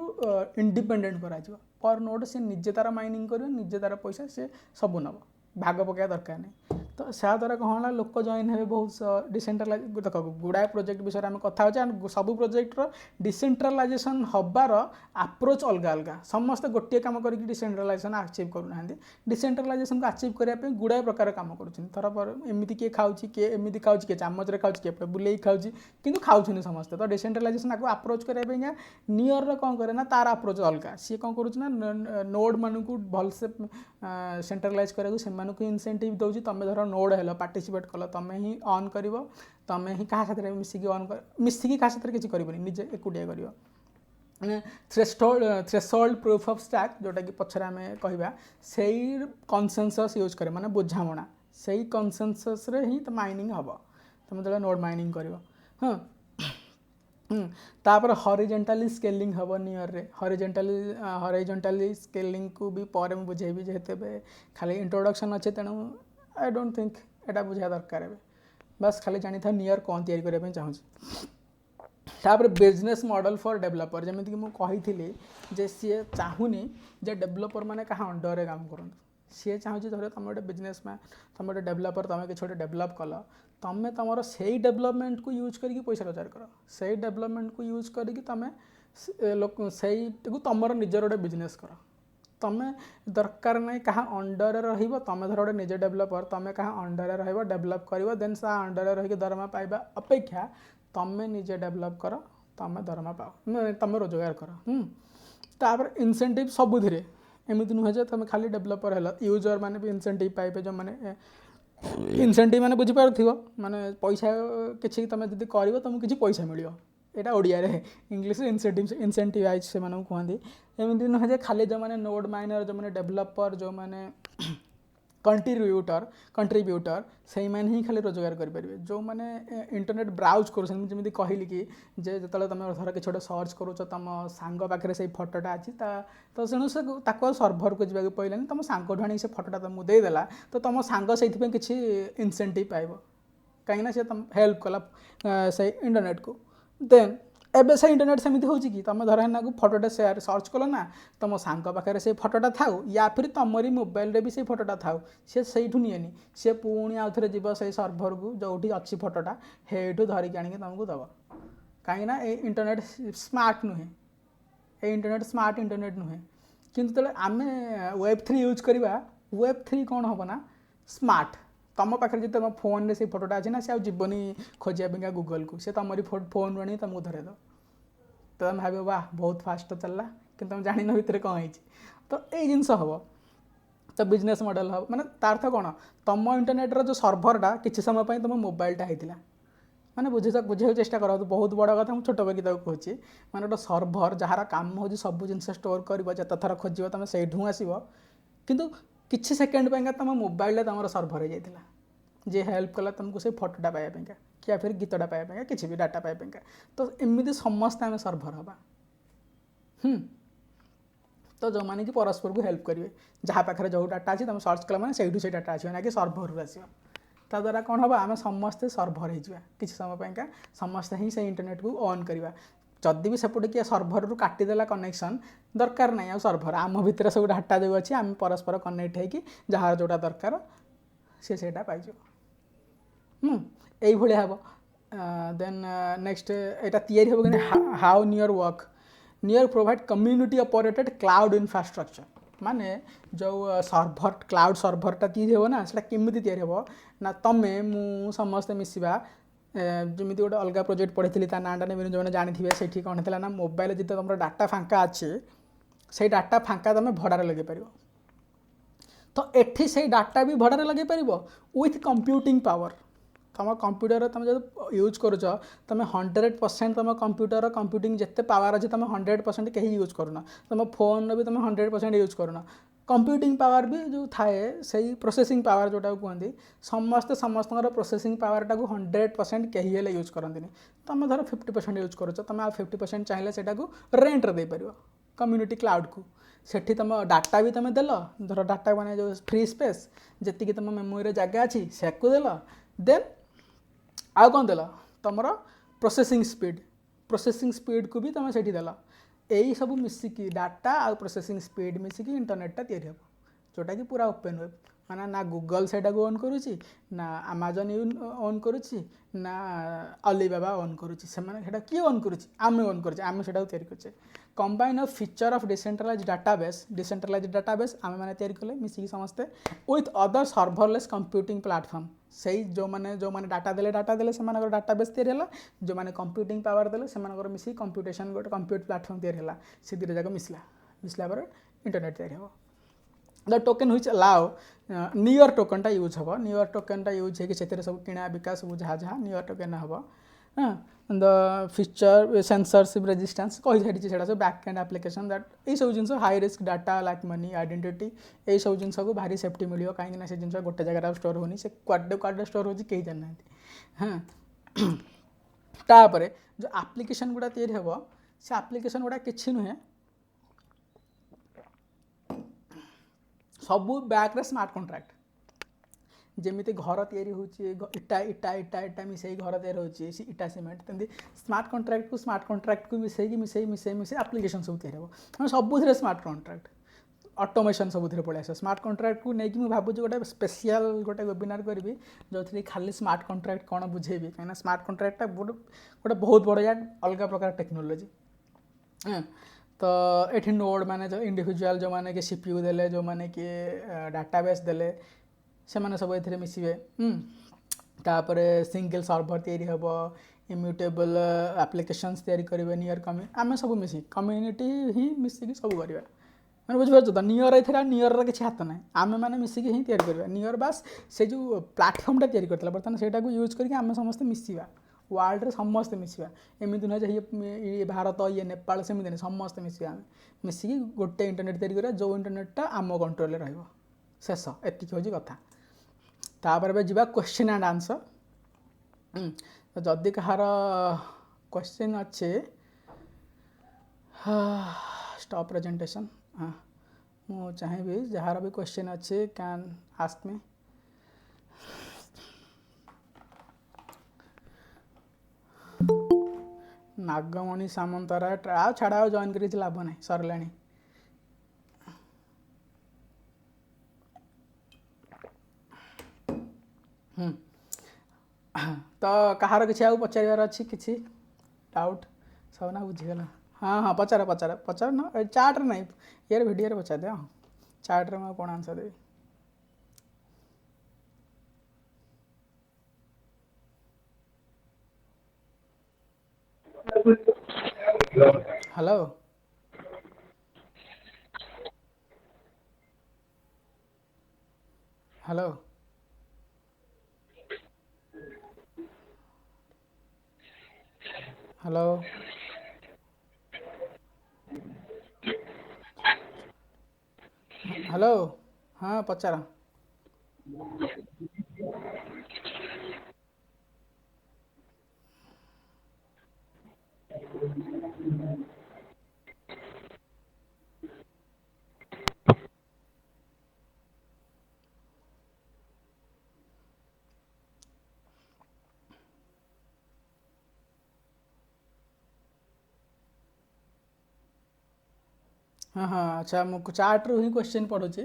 इंडिपेंडेंट करा पर नोड से निजे तार माइनिंग कर निजे तार पैसा से सब नब भाग पकड़ा दरकार नहीं तो से द्वारा कौन है लोक जॉइन हे बहुत डिसेंट्रलाइज देख गुड़ाए प्रोजेक्ट विषय में कथा सब प्रोजेक्टर डिसेंट्रलाइजेशन हबार आप्रोच अलग अलग समस्त गोटे कम कर डिसेंट्रलाइजेशन अचीव करूना डिसेंट्रलाइजेशन को अचीव करने गुड़ाए प्रकार कम करमती किए खाऊँ किए एमती खाऊँ किए चामच खाऊँ किए बुले खाऊँ कि खाऊँ समस्ते तो डिसेंट्रलाइजेशन आपको अप्रोच करने नियर कौन करे ना तार अप्रोच अलग सी कौन करूँ नोड मान को भलसे सेंट्रलाइज कराया इनसेंटिव दौर तुम धर नोड हेल पार्टिसिपेट कल तुम ही ऑन कर तुम ही क्या साथ मिसिकी ऑन कर मिसिकी क्या साथ किसी कर निजे एकुटिया कर थ्रेशोल्ड प्रूफ ऑफ स्टैक जोटा कि पछरे आम कहवा से कनसेंसस यूज करे माने बुझामणा से कनसेंसस रे ही तो माइनिंग हम तुम जो नोड माइनिंग कर हाँ तापर हॉरिजॉन्टली स्केलिंग हम नियर रे हॉरिजॉन्टली स्केलिंग को भी पर बुझेबी जेते खाली इंट्रोडक्शन अच्छे तेणु आई डोंट थिंक एटा बुझा दरकार है बस खाली जानी था नियर कौन तैयारी करने चाहूँगी तापर बिजनेस मॉडल फॉर डेवलपर जमीक मुझे जे सी चाहूनी जे डेवलपर मैंने क्या अंडर काम करूँ सी चाहूँ धर तुम गोटे बिजनेस मैन तुम गोटे डेवलपर तुम कि डेवलप कल तुम तुम से डेवलपमेंट को यूज करके पैसा रोजगार कर से डेवलपमेंट को यूज करके तुम से तुम निजर गोटे बिजनेस कर तुम दरकार नहीं क्या अंडर तुम धर गोटे निज डेवलपर तुम क्या अंडर डेवलप कर देन सा अंडर रही दरमा पाइबा अपेक्षा तुम निजे डेवलप कर तुम दरमा पाओ तुम रोजगार कर तापर इनसेंटिव सबुधि एमती नुहे जे तुम खाली डेवलपर है यूजर मैंने भी इनसेंटिव पाइबे जो मैंने इनसेंटिव मैंने बुझीपार माने पैसा किसी तुम जब कर तुमको किसी पैसा मिल यहाँ ओडिया इंग्लीश इनसेंटिवाइज से कहते एमती नुहे जे खाली जो मैंने नोड माइनर जो मैंने डेवलपर जो मैंने कंट्रीब्यूटर से मैंने ही खाली रोजगार करेंगे जो मैंने इंटरनेट ब्राउज करमती कहली कि जे जो तुम धर कि गोटे सर्च करुच तुम सांग पाखे से फटोटा अच्छी तो तेणु से सर्भर को जावाक पड़ानी तुम सांग आनी से फटोटा तुमको देदेला तो तुम सांग से किसी इनसेंटिव पाइब कहीं सी तुम हेल्प कला से इंटरनेट को देन एबे से इंटरनेट सेमती हो कि तुम धर ना फटोटा सेयार सर्च कल ना तुम सांग पाखे से फटोटा थाउ या फिर तुमरी मोबाइल रे भी से फटोटा थाउ सी से निएनि सी पुणी आउ थे जीव से सर्भर को जो अच्छी फटोटा हेठू धरिकी आनिक तुमको दब कहीं इंटरनेट स्मार्ट नुहे ये इंटरनेट स्मार्ट इंटरनेट नुहे किंतु तो आम Web3 यूज करवा Web3 कौन हम ना स्मार्ट तुम पाखे जो तुम फोन से फटोटा अच्छी ना सी जीवनी खोजा गूगल को सी तुम फोन रू तुमको धरेद तो तुम भाव वाह बहुत फास्ट चलला कि तुम जान भितर कौन है तो ये जिनस हम तो बिजनेस मॉडल हम माने तार्थ कौन तुम इंटरनेट जो सर्भरटा किसी समय तुम मोबाइलटा होता माने बुझे चेष्टा कर बहुत बड़ कथा मुझे छोट करके कहूँ माने गोटे सर्भर जार काम हो सब जिन स्टोर कर जिते थर खोज तुम से आसो किंतु किसी सेकेंड पाइंका तुम मोबाइल तुम सर्भर हो जाता जे हेल्प कला तुमको से फटोटा पाइबा क्या फिर गीतटा पाइबा किसी भी डाटा पाइबा तो एमती समस्ते आम सर्भर हवा तो जो मैंने कि परस्पर को हेल्प करेंगे जहाँ पाखे जो डाटा अच्छी तुम सर्च कला मैंने से डाटा आसो ना कि सर्भर आसो ता द्वारा कौन हम आम समस्ते सर्भर हो किसी समय पाइंका समस्ते ही से इंटरनेट को ऑन करवा जदि भी सेपटे किए सर्भर रू काटिदेला कनेक्शन दरकार नहीं आ सर्भर आम भितर सब डाटा जो अच्छी आम परस्पर कनेक्ट होगी जहाँ जोटा दरकार से पाइज यही हम देन नेक्स्ट यहाँ तैयारी हम कि how near work near provide community operated cloud infrastructure माने जो सर्भर क्लाउड सर्भरटा तैयारी हो ना से केमी तैयारी हम ना तुम्हें मु समस्ते मिसवा जमी गोटे अलग प्रोजेक्ट पढ़ी ता नाटा ने जो जानी से कौन है ना मोबाइल जिते तुम डाटा फांका अच्छे से डाटा फांका तुम भड़ार लगे पार तो एठी से डाटा भी भड़ार लगे पार विथ कंप्यूटिंग पावर तुम कंप्यूटर तुम जो यूज कर तुम 100% तुम कंप्यूटर कंप्यूटिंग जिते पावर अच्छे तुम 100% कहीं यूज करना तुम फोन भी तुम 100% यूज करना कंप्यूटिंग पावर भी जो थाए सही प्रोसेसिंग पावर जोटा कहते समस्ते समस्त प्रोसेसिंग पावर टाक 100% कहीं हेल्ले यूज करती तुम धर 50% यूज कर तुम आ 50% चाहिए से रेंट्रे देपर कम्युनिटी क्लाउड को सेठी तुम डाटा भी तुम देल धर डाटा मैंने जो फ्री स्पेस जी तुम मेमोरी जगह अच्छी से देल देन आउ कौन देल तुम प्रोसेसिंग स्पीड को भी तुम से देल यही सब मिसिकी डाटा आ प्रोसेसिंग स्पीड मिसिकी इंटरनेटा तैयारी हम जोटा कि पूरा ओपन वेब माना ना गूगल से ओन करुच्ची ना अमेजन ओन करुच्ची ना अलीबाबा ओन करुच्ची से किए ओन करुच्ची आम ओन करें आम से तैयारी करें combine of feature of decentralize database आम मैंने तैयारी कले मिसिकी समस्ते with other serverless computing platform से जो मैंने डाटा देले से डाटाबेस तैयारी है जो मैंने कंप्यूटिंग पावर देले से मिसी कंप्यूटेशन गोटे कंप्यूट प्लेटफॉर्म तैयारी है से दुटा जाक मिसला पर इंटरनेट तैयारी हो the token which allow NEAR टोकनटा यूज हम नियर टोकनटा यूज है कि सब किणा बिका सब जहाँ जहाँ नियर टोकन हम द फीचर सेंसरशिप रेजिस्टेंस कही सारी से बैक एंड एप्लिकेशन दैट यही सब जिन high risk data like money identity यही सब जिन को भारी सेफ्टी मिले कहीं से जिन गोटे जगह स्टोर होनी से क्वाडे स्टोर होती कहीं जाना हाँ तापर जो एप्लिकेशन गुड़ा तैयारी हम से एप्लिकेशन गुड़ा किसी नुहे सबू बैक स्मार्ट कॉन्ट्रैक्ट जमी घर तैयारी होची इटा इटा इटा इटा मिसई घर तैयारी होची इटा सीमेंट तमती स्मार्ट कॉन्ट्रैक्ट को मिसई एप्लिकेशन सब तैयारी हम सबुथ स्मार्ट कॉन्ट्रैक्ट ऑटोमेशन सबुथ पड़े आस स्मार्ट कॉन्ट्रैक्ट को लेकिन मुझे भावुँ गोटे स्पेशल गोटे वेबिनार करी जो थी खाली स्मार्ट कॉन्ट्रैक्ट कौन बुझेबी कहीं स्मार्ट कॉन्ट्रैक्टा गोटे बहुत बड़ा अलग प्रकार टेक्नोलोजी तो ये नोड माने जो इंडिविजुअल जो माने कि सीपीयू देले जो माने कि डाटाबेस देले से माने सब ए मिसवे तापर सिंगल सर्वर तैयारी हम इम्यूटेबल एप्लिकेशंस तैयारी करेंगे नियर आम सब मिसी कम्युनिटी ही मिसिकी सब करवा मैंने बुझिपार तो नियर ए नियर किसी हाथ ना आम मैंने मिसिकी ही तैयारी करवा नियर बास से जो प्लाटफर्मटा तैयारी करता बर्तमान से यूज करके आम समस्ते मिसवा वर्ल्ड समस्ते मिसवा एमती नुहे ये भारत ये नेपाल सेमती नहीं समस्ते मिसवा आम मिसिकी गोटे इंटरनेट तैयारी करा जो इंटरनेटा आम कंट्रोल शेष एति हूँ कथा तापर जा क्वेश्चन एंड आंसर तो जदि कहार क्वेश्चन अच्छे स्टॉप प्रेजेंटेशन हाँ मु चाहिए जार भी क्वेश्चन अच्छे कैन आस्क मी नागमणि सामंतराय छाड़ा जॉइन कर लाभ ना सरला तो कहार किसी आउ पचार अच्छी किसी डाउट सब ना बुझीगला हाँ हाँ पचार पचार पचार ना चार्ट ना ये वीडियो पचार दे हाँ चार्ट रे कौन आंसर देवी हेलो हेलो हेलो हेलो हाँ पचारा हाँ हाँ अच्छा मुझे चार्ट रू ही क्वेश्चन पढ़ुची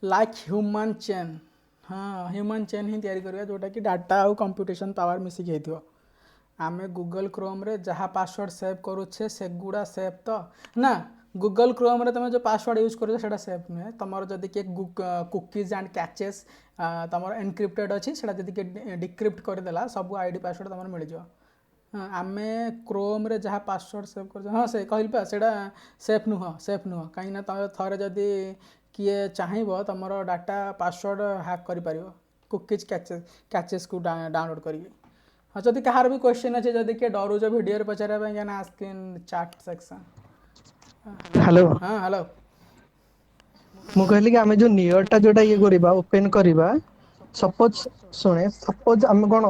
लाइक ह्यूमन चेन हाँ ह्यूमन चेन ही तैयारी करिया जोटा कि डाटा आउ कंप्यूटेशन पावर मिसिक होइथिबो आमे गूगल क्रोम रे जहाँ पासवर्ड सेव करुचे सेगुड़ा सेव तो ना गूगल क्रोम रे तुम जो पासवर्ड यूज कर सेटा सेव नुहे तुम जदि किए कुकीज एंड कैचेस तुम एनक्रिप्टेड अच्छी से डिक्रिप्ट करदेला सब आईडी पासवर्ड तुम मिल जाओ हाँ आम क्रोम रे जहाँ पासवर्ड सेव कर हाँ से कहली से सेफ नुह कहीं तुम थरे जदि किए चाहब तुम डाटा पासवर्ड हैक कर कुकीज कैचेस को डाउनलोड करी हाँ जदि कहार भी क्वेश्चन अच्छे जदि किए डरुच वीडियो पचारे ask in chat section hello हाँ हेलो ମୁଁ କହିଲି କି ଆମେ ଯୋଉ ନିୟରଟା ଯୋଉଟା ଇଏ କରିବା ଓପେନ କରିବା, ସପୋଜ ଶୁଣେ ସପୋଜ ଆମେ କଣ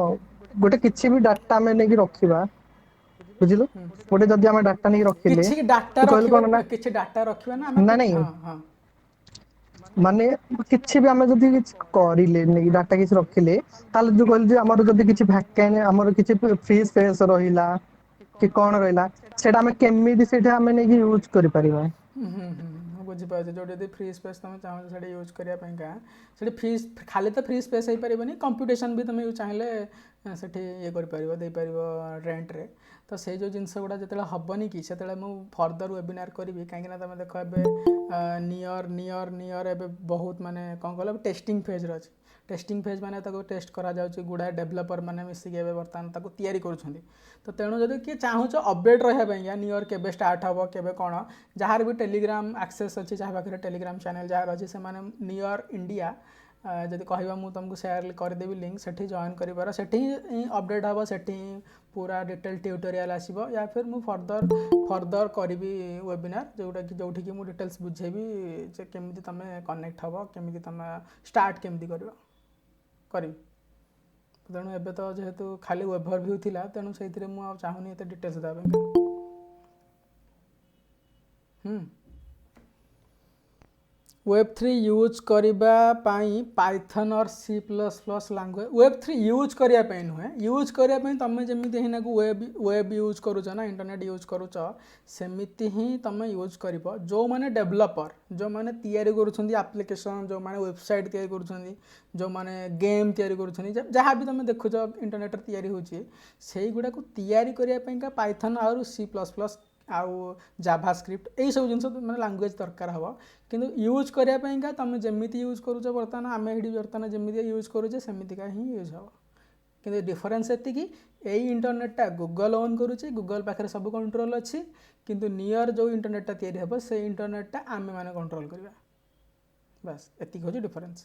ଗୋଟେ କିଛି ବି ଡାଟା ଆମେ ନେଇକି ରଖିବା, ବୁଝିଲୁ, ଗୋଟେ ଯଦି ଆମେ ଡାଟା ନେଇକି ରଖିଲେ କିଛି ଡାଟା ତୁ କହିଲୁ ରଖିବା, କଣ ନା କିଛି ଡାଟା ରଖିବା ନା ଆମେ ନା ନାଇଁ ହଁ ହଁ ମାନେ କିଛି ବି ଆମେ ଯଦି କିଛି କରିଲେ ନେଇକି ଡାଟା କିଛି ରଖିଲେ, ତାହେଲେ ଯୋଉ କହିଲି ଯେ ଆମର ଯଦି କିଛି ଆମର କିଛି ଫ୍ରି ସ୍ପେସ୍ ରହିଲା କି କଣ ରହିଲା, ସେଇଟା ଆମେ କେମିତି ସେଇଟା ଆମେ ନେଇକି ୟୁଜ କରିପାରିବା। ମୁଁ ବୁଝିପାରୁଛି, ଯୋଉଠି ଯଦି ଫ୍ରି ସ୍ପେସ୍ ତମେ ଚାହୁଁଛ ସେଠି ୟୁଜ୍ କରିବା ପାଇଁକା, ସେଠି ଫ୍ରି ଖାଲି ତ ଫ୍ରି ସ୍ପେସ୍ ହେଇପାରିବନି, କମ୍ପ୍ୟୁଟେସନ୍ ବି ତମେ ଚାହିଁଲେ ସେଠି ଇଏ କରିପାରିବ, ଦେଇପାରିବ ରେଣ୍ଟରେ। ତ ସେଇ ଯେଉଁ ଜିନିଷ ଗୁଡ଼ା ଯେତେବେଳେ ହେବନି କି, ସେତେବେଳେ ମୁଁ ଫର୍ଦର ୱେବିନାର କରିବି। କାହିଁକିନା ତମେ ଦେଖ ଏବେ ନିୟର ଏବେ ବହୁତ ମାନେ କ'ଣ କହିଲ ଟେଷ୍ଟିଂ ଫେଜ୍ରେ ଅଛି। ଟେଷ୍ଟିଂ ଫେଜ୍ ମାନେ ତାକୁ ଟେଷ୍ଟ କରାଯାଉଛି, ଗୁଡ଼ାଏ ଡେଭଲପର ମାନେ ମିଶିକି ଏବେ ବର୍ତ୍ତମାନ ତାକୁ ତିଆରି କରୁଛନ୍ତି। ତ ତେଣୁ ଯଦି କିଏ ଚାହୁଁଛ ଅପଡେଟ୍ ରହିବା ପାଇଁକା, ନିୟର କେବେ ଷ୍ଟାର୍ଟ ହେବ, କେବେ କ'ଣ, ଯାହାର ବି ଟେଲିଗ୍ରାମ ଆକ୍ସେସ୍ ଅଛି, ଯାହା ପାଖରେ ଟେଲିଗ୍ରାମ ଚ୍ୟାନେଲ୍ ଯାହାର ଅଛି, ସେମାନେ ନିୟର ଇଣ୍ଡିଆ ଯଦି କହିବା ମୁଁ ତୁମକୁ ସେୟାର କରିଦେବି ଲିଙ୍କ୍, ସେଠି ଜଏନ୍ କରିବାର, ସେଠି ହିଁ ଅପଡେଟ୍ ହେବ, ସେଠି ହିଁ ପୁରା ଡିଟେଲ୍ ଟ୍ୟୁଟୋରିଆଲ୍ ଆସିବ। ୟା ଫିର୍ ମୁଁ ଫର୍ଦର କରିବି ୱେବିନାର, ଯେଉଁଠିକି ମୁଁ ଡିଟେଲ୍ସ ବୁଝେଇବି ଯେ କେମିତି ତୁମେ କନେକ୍ଟ ହେବ, କେମିତି ତୁମେ ଷ୍ଟାର୍ଟ କେମିତି କରିବି। ତେଣୁ ଏବେ ତ ଯେହେତୁ ଖାଲି ଓଭରଭ୍ୟୁ ଥିଲା, ତେଣୁ ସେଇଥିରେ ମୁଁ ଆଉ ଚାହୁଁନି ଏତେ ଡିଟେଲ୍ସ ଦେବା ପାଇଁ। ୱେବ୍3 ୟୁଜ୍ କରିବା ପାଇଁ ପାଇଥନ୍ ଅର୍ C++ ଲାଙ୍ଗୁଏଜ୍, ୱେବ୍3 ୟୁଜ୍ କରିବା ପାଇଁ ନୁହେଁ, ୟୁଜ୍ କରିବା ପାଇଁ ତୁମେ ଯେମିତି ଏଇନାକୁ ୱେବ୍ ୟୁଜ୍ କରୁଛ ନା, ଇଣ୍ଟରନେଟ୍ ୟୁଜ୍ କରୁଛ, ସେମିତି ହିଁ ତୁମେ ୟୁଜ୍ କରିବ। ଯେଉଁମାନେ ଡେଭଲପର, ଯେଉଁମାନେ ତିଆରି କରୁଛନ୍ତି ଆପ୍ଲିକେସନ୍, ଯେଉଁମାନେ ୱେବସାଇଟ୍ ତିଆରି କରୁଛନ୍ତି, ଯେଉଁମାନେ ଗେମ୍ ତିଆରି କରୁଛନ୍ତି, ଯାହା ବି ତୁମେ ଦେଖୁଛ ଇଣ୍ଟରନେଟ୍ରେ ତିଆରି ହେଉଛି, ସେଇଗୁଡ଼ାକୁ ତିଆରି କରିବା ପାଇଁକା ପାଇଥନ୍ ଆଉ C++ ଆଉ ଜାଭାସ୍କ୍ରିପ୍ଟ ଏଇସବୁ ଜିନିଷ ମାନେ ଲାଙ୍ଗୁଏଜ୍ ଦରକାର ହେବ। କିନ୍ତୁ ୟୁଜ୍ କରିବା ପାଇଁକା ତୁମେ ଯେମିତି ୟୁଜ୍ କରୁଛ, ବର୍ତ୍ତମାନ ଆମେ ଏଇଠି ବର୍ତ୍ତମାନ ଯେମିତି ୟୁଜ୍ କରୁଛେ ସେମିତିକା ହିଁ ୟୁଜ୍ ହେବ। କିନ୍ତୁ ଡିଫରେନ୍ସ ଏତିକି, ଏଇ ଇଣ୍ଟରନେଟ୍ଟା ଗୁଗଲ ଓନ୍ କରୁଛି, ଗୁଗଲ ପାଖରେ ସବୁ କଣ୍ଟ୍ରୋଲ୍ ଅଛି। କିନ୍ତୁ ନିୟର ଯେଉଁ ଇଣ୍ଟରନେଟ୍ଟା ତିଆରି ହେବ, ସେଇ ଇଣ୍ଟରନେଟ୍ଟା ଆମେମାନେ କଣ୍ଟ୍ରୋଲ୍ କରିବା। ବାସ୍ ଏତିକି ହେଉଛି ଡିଫରେନ୍ସ।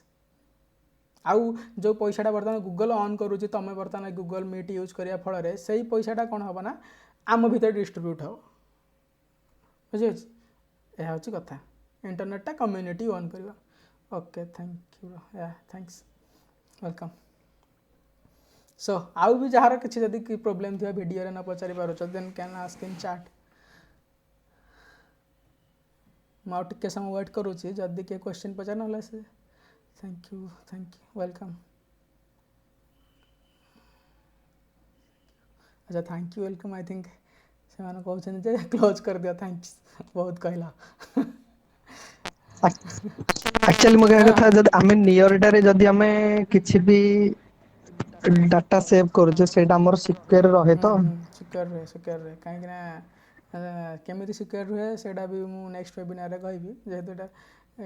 ଆଉ ଯେଉଁ ପଇସାଟା ବର୍ତ୍ତମାନ ଗୁଗଲ ଅନ୍ କରୁଛି, ତୁମେ ବର୍ତ୍ତମାନ ଗୁଗଲ ମିଟ୍ ୟୁଜ୍ କରିବା ଫଳରେ ସେଇ ପଇସାଟା କ'ଣ ହେବ ନା ଆମ ଭିତରେ ଡିଷ୍ଟ୍ରିବ୍ୟୁଟ୍ ହେବ। ବୁଝିପାରୁଛି, ଏହା ହେଉଛି କଥା। ଇଣ୍ଟରନେଟ୍ଟା କମ୍ୟୁନିଟି ଅନ୍ କରିବା। Okay, thank you, thanks, welcome. So ଆଉ ବି ଯାହାର କିଛି ଯଦି ପ୍ରୋବ୍ଲେମ୍ ଥିବା ଭିଡ଼ିଓରେ ନ ପଚାରି ପାରୁଛ, ଦେନ୍ କ୍ୟାନ୍ ଆସ୍କ ଇନ୍ ଚାଟ୍। ମୁଁ ଆଉ ଟିକେ ସମୟ ୱେଟ୍ କରୁଛି, ଯଦି କିଏ କ୍ୱେଶ୍ଚିନ୍ ପଚାର, ନହେଲେ ସେ ଥ୍ୟାଙ୍କ ୟୁ, ୱେଲକମ୍। ଆଚ୍ଛା, thank you, welcome, I think ସେମାନେ କହୁଛନ୍ତି ଯେ କ୍ଲୋଜ୍ କରିଦିଅ, ଥ୍ୟାଙ୍କସ୍, ବହୁତ କହିଲ। ଆକ୍ଚୁଆଲି ମୁଁ କହିବା କଥା, ଯଦି ଆମେ ନିୟରଟାରେ ଯଦି ଆମେ କିଛି ବି ଡାଟା ସେଭ୍ କରୁଛେ, ସେଇଟା ଆମର ସିକ୍ୟୁର ରହେ ତ? ସିକ୍ୟୁର ରୁହେ, କାହିଁକିନା କେମିତି ସିକ୍ୟୁର ରୁହେ ସେଇଟା ବି ମୁଁ ନେକ୍ସଟ ୱେବିନାରରେ କହିବି। ଯେହେତୁ ଏଇଟା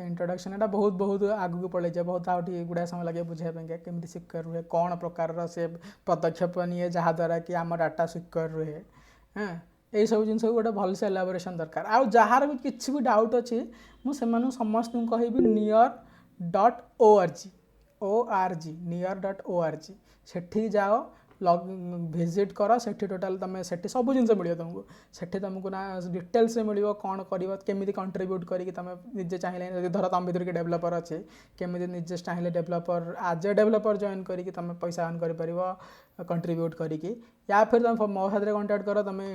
ଇଣ୍ଟ୍ରୋଡକ୍ସନ୍, ଏଇଟା ବହୁତ ଆଗକୁ ପଳେଇଯାଏ, ବହୁତ ଆଉ ଟିକେ ଗୁଡ଼ାଏ ସମୟ ଲାଗିବ ବୁଝିବା ପାଇଁକା କେମିତି ସିକ୍ୟୁର ରୁହେ, କ'ଣ ପ୍ରକାରର ସେ ପଦକ୍ଷେପ ନିଏ ଯାହାଦ୍ୱାରା କି ଆମ ଡାଟା ସିକ୍ୟୁର ରୁହେ। ଏଇସବୁ ଜିନିଷକୁ ଗୋଟେ ଭଲସେ ଏଲାବୋରେସନ୍ ଦରକାର। ଆଉ ଯାହାର ବି କିଛି ବି ଡାଉଟ୍ ଅଛି, ମୁଁ ସେମାନଙ୍କୁ ସମସ୍ତଙ୍କୁ କହିବି nior.org, nior.org, ସେଠି ଯାଅ, ଭିଜିଟ୍ କର। ସେଠି ଟୋଟାଲ୍ ତୁମେ ସେଠି ସବୁ ଜିନିଷ ମିଳିବ ତୁମକୁ। ସେଠି ତୁମକୁ ନା ଡିଟେଲ୍ସରେ ମିଳିବ କ'ଣ କରିବ, କେମିତି କଣ୍ଟ୍ରିବ୍ୟୁଟ୍ କରିକି ତୁମେ ନିଜେ ଚାହିଁଲେ, ଯଦି ଧର ତୁମ ଭିତରେ କିଏ ଡେଭଲପର ଅଛି, କେମିତି ନିଜେ ଚାହିଁଲେ ଡେଭଲପର ଆଜ୍ ଏ ଡେଭଲପର ଜଏନ୍ କରିକି ତୁମେ ପଇସା ଅର୍ନ କରିପାରିବ କଣ୍ଟ୍ରିବ୍ୟୁଟ୍ କରିକି। ୟା ଫିର୍ ତୁମେ ମୋ ସାଥିରେ କଣ୍ଟାକ୍ଟ କର। ତୁମେ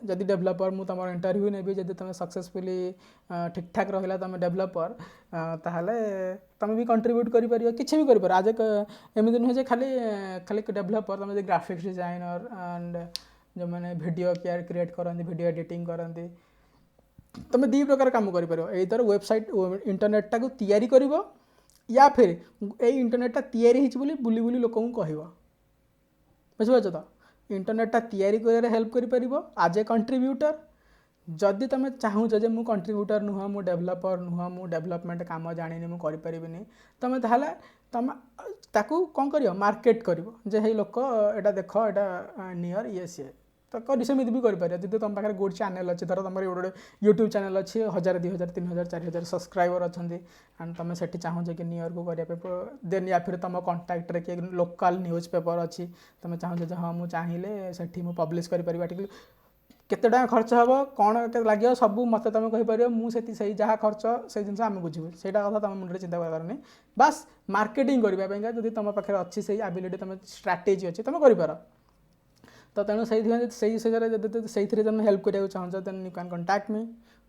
ଯଦି ଡେଭଲପର, ମୁଁ ତୁମର ଇଣ୍ଟରଭ୍ୟୁ ନେବି। ଯଦି ତୁମେ ସକ୍ସେସଫୁଲି ଠିକ୍ଠାକ୍ ରହିଲା ତୁମେ ଡେଭଲପର, ତାହେଲେ ତୁମେ ବି କଣ୍ଟ୍ରିବ୍ୟୁଟ୍ କରିପାରିବ, କିଛି ବି କରିପାରିବ। ଏମିତି ନୁହେଁ ଯେ ଖାଲି ଡେଭଲପର, ତୁମେ ଯଦି ଗ୍ରାଫିକ୍ସ ଡିଜାଇନର ଆଣ୍ଡ ଯେଉଁମାନେ ଭିଡ଼ିଓ କ୍ରିଏଟ୍ କରନ୍ତି, ଭିଡ଼ିଓ ଏଡ଼ିଟିଂ କରନ୍ତି, ତୁମେ ଦୁଇ ପ୍ରକାର କାମ କରିପାରିବ। ଏଇଥର ୱେବସାଇଟ୍ ଇଣ୍ଟରନେଟ୍ଟାକୁ ତିଆରି କରିବ, ୟା ଫିର୍ ଏଇ ଇଣ୍ଟରନେଟ୍ଟା ତିଆରି ହେଇଛି ବୋଲି ବୁଲି ବୁଲି ଲୋକଙ୍କୁ କହିବ। ବୁଝିପାରୁଛ ତ? ଇଣ୍ଟରନେଟ୍ଟା ତିଆରି କରିବାରେ ହେଲ୍ପ କରିପାରିବ ଆଜ୍ ଏ କଣ୍ଟ୍ରିବ୍ୟୁଟର। ଯଦି ତୁମେ ଚାହୁଁଛ ଯେ ମୁଁ କଣ୍ଟ୍ରିବ୍ୟୁଟର ନୁହଁ, ମୁଁ ଡେଭଲପର ନୁହଁ, ମୁଁ ଡେଭଲପମେଣ୍ଟ କାମ ଜାଣିନି, ମୁଁ କରିପାରିବିନି, ତାହେଲେ ତୁମେ ତାକୁ କ'ଣ କରିବ, ମାର୍କେଟ କରିବ ଯେ ହେଇ ଲୋକ ଏଇଟା ଦେଖ, ଏଇଟା ନିୟର ଇଏ ସିଏ। ତ ସେମିତି ବି କରିପାରିବ। ଯଦି ତୁମ ପାଖରେ ଗୁଡ୍ ଚ୍ୟାନେଲ୍ ଅଛି, ଧର ତୁମର ଗୋଟେ ୟୁଟ୍ୟୁବ୍ ଚ୍ୟାନେଲ୍ ଅଛି, 1000, 2000, 3000, 4000 ସବସ୍କ୍ରାଇବର ଅଛନ୍ତି, ଆଣ୍ଡ ତୁମେ ସେଠି ଚାହୁଁଛ କି ନିୟରକୁ କରିବା ପାଇଁ, ଦେନ୍ ୟା ଫିର୍ ତୁମ କଣ୍ଟାକ୍ଟରେ କିଏ ଲୋକାଲ୍ ନ୍ୟୁଜ୍ ପେପର୍ ଅଛି, ତୁମେ ଚାହୁଁଛ ଯେ ହଁ ମୁଁ ଚାହିଁଲେ ସେଠି ମୁଁ ପବ୍ଲିଶ କରିପାରିବି ଆର୍ଟିକଲ୍, କେତେ ଟଙ୍କା ଖର୍ଚ୍ଚ ହେବ କ'ଣ ଲାଗିବ ସବୁ ମୋତେ ତୁମେ କହିପାରିବ ମୁଁ ସେଇ ଯାହା ଖର୍ଚ୍ଚ ସେଇ ଜିନିଷ ଆମେ ବୁଝିବୁ ସେଇଟା କଥା ତୁମ ମୁଣ୍ଡରେ ଚିନ୍ତା କରିବାର ନାହିଁ ବାସ୍ ମାର୍କେଟିଂ କରିବା ପାଇଁକା ଯଦି ତୁମ ପାଖରେ ଅଛି ସେଇ ଆବିଲିଟି ତୁମ ଷ୍ଟ୍ରାଟେଜି ଅଛି ତୁମେ କରିପାର ତ ତେଣୁ ସେଇଥିପାଇଁ ଯଦି ସେଇ ବିଷୟରେ ଯଦି ସେଇଥିରେ ତୁମେ ହେଲ୍ପ କରିବାକୁ ଚାହୁଁଛ ଦେନ୍ ୟୁ କ୍ୟାନ୍ କଣ୍ଟାକ୍ଟ ମି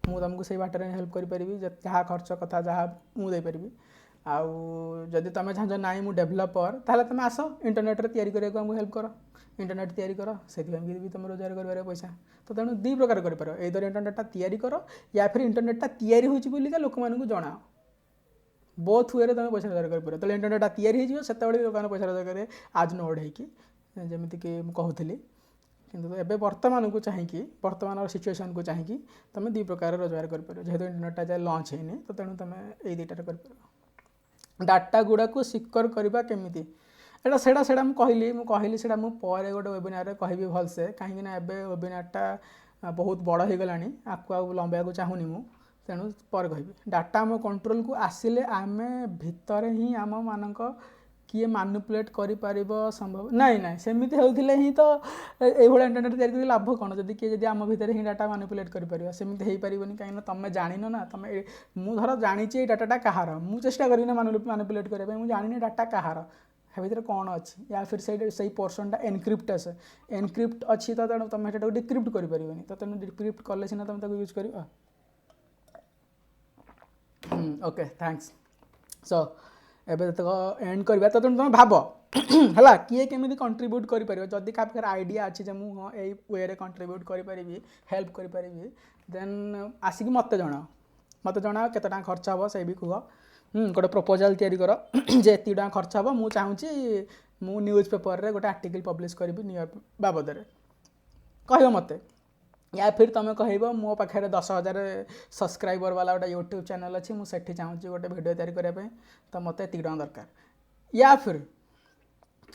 ମୁଁ ତୁମକୁ ସେଇ ବାଟରେ ହେଲ୍ପ କରିପାରିବି ଯାହା ଖର୍ଚ୍ଚ କଥା ଯାହା ମୁଁ ଦେଇପାରିବି ଆଉ ଯଦି ତୁମେ ଚାହୁଁଛ ନାଇଁ ମୁଁ ଡେଭଲପର ତାହେଲେ ତୁମେ ଆସ ଇଣ୍ଟରନେଟ୍ରେ ତିଆରି କରିବାକୁ ଆମକୁ ହେଲ୍ପ କର ଇଣ୍ଟରନେଟ୍ ତିଆରି କର ସେଥିପାଇଁ ବି ତୁମେ ରୋଜଗାର କରିପାରିବ ପଇସା ତ ତେଣୁ ଦୁଇ ପ୍ରକାର କରିପାରିବ ଏଇଦର ଇଣ୍ଟରନେଟ୍ଟା ତିଆରି କର ୟା ଫିର ଇଣ୍ଟରନେଟ୍ଟା ତିଆରି ହେଉଛି ବୋଲିକା ଲୋକମାନଙ୍କୁ ଜଣାଅ ବୋଥ୍ ୱେରେ ତୁମେ ପଇସା ରୋଜଗାର କରିପାରିବ ତାହେଲେ ଇଣ୍ଟରନେଟ୍ଟା ତିଆରି ହେଇଯିବ ସେତେବେଳେ ଲୋକମାନେ ପଇସା ରୋଜଗାର କରିବେ ଆଜ୍ ନୋଡ଼ ହେଇକି ଯେମିତିକି ମୁଁ କହୁଥିଲି କିନ୍ତୁ ଏବେ ବର୍ତ୍ତମାନକୁ ଚାହିଁକି ବର୍ତ୍ତମାନର ସିଚୁଏସନ୍କୁ ଚାହିଁକି ତୁମେ ଦୁଇ ପ୍ରକାର ରୋଜଗାର କରିପାରିବ ଯେହେତୁ ଇଣ୍ଟରନେଟ୍ଟା ଯାଏ ଲଞ୍ଚ ହେଇନି ତ ତେଣୁ ତୁମେ ଏଇ ଦୁଇଟାରେ କରିପାରିବ ଡାଟା ଗୁଡ଼ାକୁ ସିକ୍ୟୁର କରିବା କେମିତି ସେଇଟା ମୁଁ କହିଲି ସେଇଟା ମୁଁ ପରେ ଗୋଟେ ୱେବିନାରରେ କହିବି ଭଲସେ କାହିଁକିନା ଏବେ ୱେବିନାରଟା ବହୁତ ବଡ଼ ହେଇଗଲାଣି ଆକୁ ଆଉ ଲମ୍ବାଇବାକୁ ଚାହୁଁନି ମୁଁ ତେଣୁ ପରେ କହିବି ଡାଟା ଆମ କଣ୍ଟ୍ରୋଲକୁ ଆସିଲେ ଆମେ ଭିତରେ ହିଁ ଆମମାନଙ୍କ କିଏ ମାନୁପୁଲେଟ୍ କରିପାରିବ ସମ୍ଭବ ନାଇଁ ସେମିତି ହେଉଥିଲେ ହିଁ ତ ଏଇଭଳିଆ ଇଣ୍ଟରନେଟ୍ ତିଆରି କରି ଲାଭ କ'ଣ ଯଦି କିଏ ଯଦି ଆମ ଭିତରେ ହିଁ ଡାଟା ମାନୁପୁଲେଟ୍ କରିପାରିବ ସେମିତି ହେଇପାରିବନି କାହିଁକିନା ତୁମେ ଜାଣିନ ନା ତୁମେ ମୁଁ ଧର ଜାଣିଛି ଏଇ ଡାଟାଟା କାହାର ମୁଁ ଚେଷ୍ଟା କରିବି ନା ମାନୁପୁଲେଟ୍ କରିବା ପାଇଁ ମୁଁ ଜାଣିନି ଡାଟା କାହାର ତା ଭିତରେ କ'ଣ ଅଛି ୟା ଫିର ସେଇ ପୋର୍ସନଟା ଏନକ୍ରିପ୍ଟ ଅଛି ତ ତେଣୁ ତୁମେ ସେଟାକୁ ଡିକ୍ରିପ୍ଟ କରିପାରିବନି ତ ତେଣୁ ଡିକ୍ରିପ୍ଟ କଲେ ସିନା ତୁମେ ତାକୁ ୟୁଜ୍ କରିବ ଓକେ ଥ୍ୟାଙ୍କସ୍ ସୋ ଏବେ ଯେତେକ ଏଣ୍ଡ କରିବା ତ ତେଣୁ ତୁମେ ଭାବ ହେଲା କିଏ କେମିତି କଣ୍ଟ୍ରିବ୍ୟୁଟ୍ କରିପାରିବ ଯଦି କାହା ପାଖରେ ଆଇଡ଼ିଆ ଅଛି ଯେ ମୁଁ ହଁ ଏଇ ୱେରେ କଣ୍ଟ୍ରିବ୍ୟୁଟ୍ କରିପାରିବି ହେଲ୍ପ କରିପାରିବି ଦେନ୍ ଆସିକି ମୋତେ ଜଣାଅ କେତେ ଟଙ୍କା ଖର୍ଚ୍ଚ ହେବ ସେଇ ବି କୁହ ଗୋଟେ ପ୍ରପୋଜାଲ୍ ତିଆରି କର ଯେ ଏତିକି ଟଙ୍କା ଖର୍ଚ୍ଚ ହେବ ମୁଁ ଚାହୁଁଛି ମୁଁ ନ୍ୟୁଜ୍ ପେପରରେ ଗୋଟେ ଆର୍ଟିକଲ୍ ପବ୍ଲିଶ କରିବି ନ୍ୟୁୟର୍କ ବାବଦରେ କହିବ ମୋତେ ୟା ଫିର ତୁମେ କହିବ ମୋ ପାଖରେ 10,000 ସବସ୍କ୍ରାଇବର ବାଲା ଗୋଟେ ୟୁଟ୍ୟୁବ୍ ଚ୍ୟାନେଲ୍ ଅଛି ମୁଁ ସେଠି ଚାହୁଁଛି ଗୋଟେ ଭିଡ଼ିଓ ତିଆରି କରିବା ପାଇଁ ତ ମୋତେ ଏତିକି ଟଙ୍କା ଦରକାର ୟା ଫିର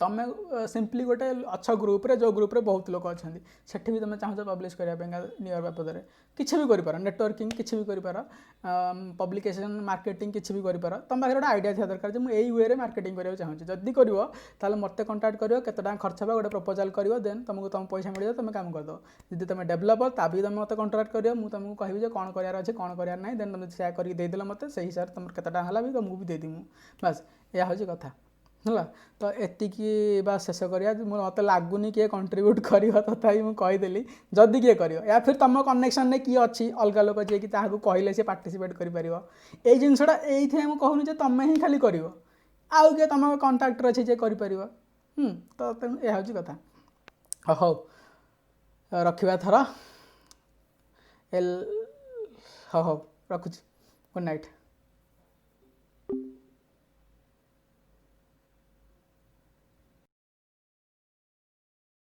ତୁମେ ସିମ୍ପଲି ଗୋଟେ ଅଛ ଗ୍ରୁପ୍ରେ ଯେଉଁ ଗ୍ରୁପ୍ରେ ବହୁତ ଲୋକ ଅଛନ୍ତି ସେଠି ବି ତୁମେ ଚାହୁଁଛ ପବ୍ଲିଶ କରିବା ପାଇଁ ନ୍ୟୁୟର୍କ ବାବଦରେ କିଛି ବି କରିପାର ନେଟୱାର୍କିଂ କିଛି ବି କରିପାର ପବ୍ଲିକେସନ୍ ମାର୍କେଟିଂ କିଛି ବି କରିପାର ତୁମ ପାଖରେ ଗୋଟେ ଆଇଡ଼ିଆ ଥିବା ଦରକାର ଯେ ମୁଁ ଏଇ ୱେରେ ମାର୍କେଟିଂ କରିବାକୁ ଚାହୁଁଛି ଯଦି କରିବ ତାହେଲେ ମୋତେ କଣ୍ଟାକ୍ଟ କରିବ କେତେ ଟଙ୍କା ଖର୍ଚ୍ଚ ହେବ ଗୋଟେ ପ୍ରପୋଜାଲ୍ କରିବ ଦେନ୍ ତୁମକୁ ତୁମ ପଇସା ମିଳିବ ତୁମେ କାମ କରିଦେବ ଯଦି ତୁମେ ଡେଭଲପର ତା ବି ତୁମେ ମୋତେ କଣ୍ଟାକ୍ଟ କରିବ ମୁଁ ତୁମକୁ କହିବି ଯେ କ'ଣ କରିବାର ଅଛି କ'ଣ କରିବାର ନାହିଁ ଦେନ୍ ତୁମେ ସେୟା କରିକି ଦେଇଦେଲେ ମୋତେ ସେଇ ହିସାବରେ ତୁମର କେତେ ଟଙ୍କା ହେଲା ବି ତୁମକୁ ବି ଦେଇଦେବି ମୁଁ ବାସ୍ ଏହା ହେଉଛି କଥା ହେଲା ତ ଏତିକି ବା ଶେଷ କରିବା ମୋତେ ଲାଗୁନି କିଏ କଣ୍ଟ୍ରିବ୍ୟୁଟ୍ କରିବ ତଥାପି ମୁଁ କହିଦେଲି ଯଦି କିଏ କରିବ ୟା ଫିର ତୁମ କନେକ୍ସନ୍ରେ କିଏ ଅଛି ଅଲଗା ଲୋକ ଯିଏକି ତାହାକୁ କହିଲେ ସେ ପାର୍ଟିସିପେଟ୍ କରିପାରିବ ଏଇ ଜିନିଷଟା ଏଇଥିପାଇଁ ମୁଁ କହୁନି ଯେ ତୁମେ ହିଁ ଖାଲି କରିବ ଆଉ କିଏ ତୁମ କଣ୍ଟାକ୍ଟରେ ଅଛି ଯେ କରିପାରିବ ତ ତେଣୁ ଏହା ହେଉଛି କଥା ହଉ ରଖିବା ଥର ହଉ ରଖୁଛି ଗୁଡ୍ ନାଇଟ୍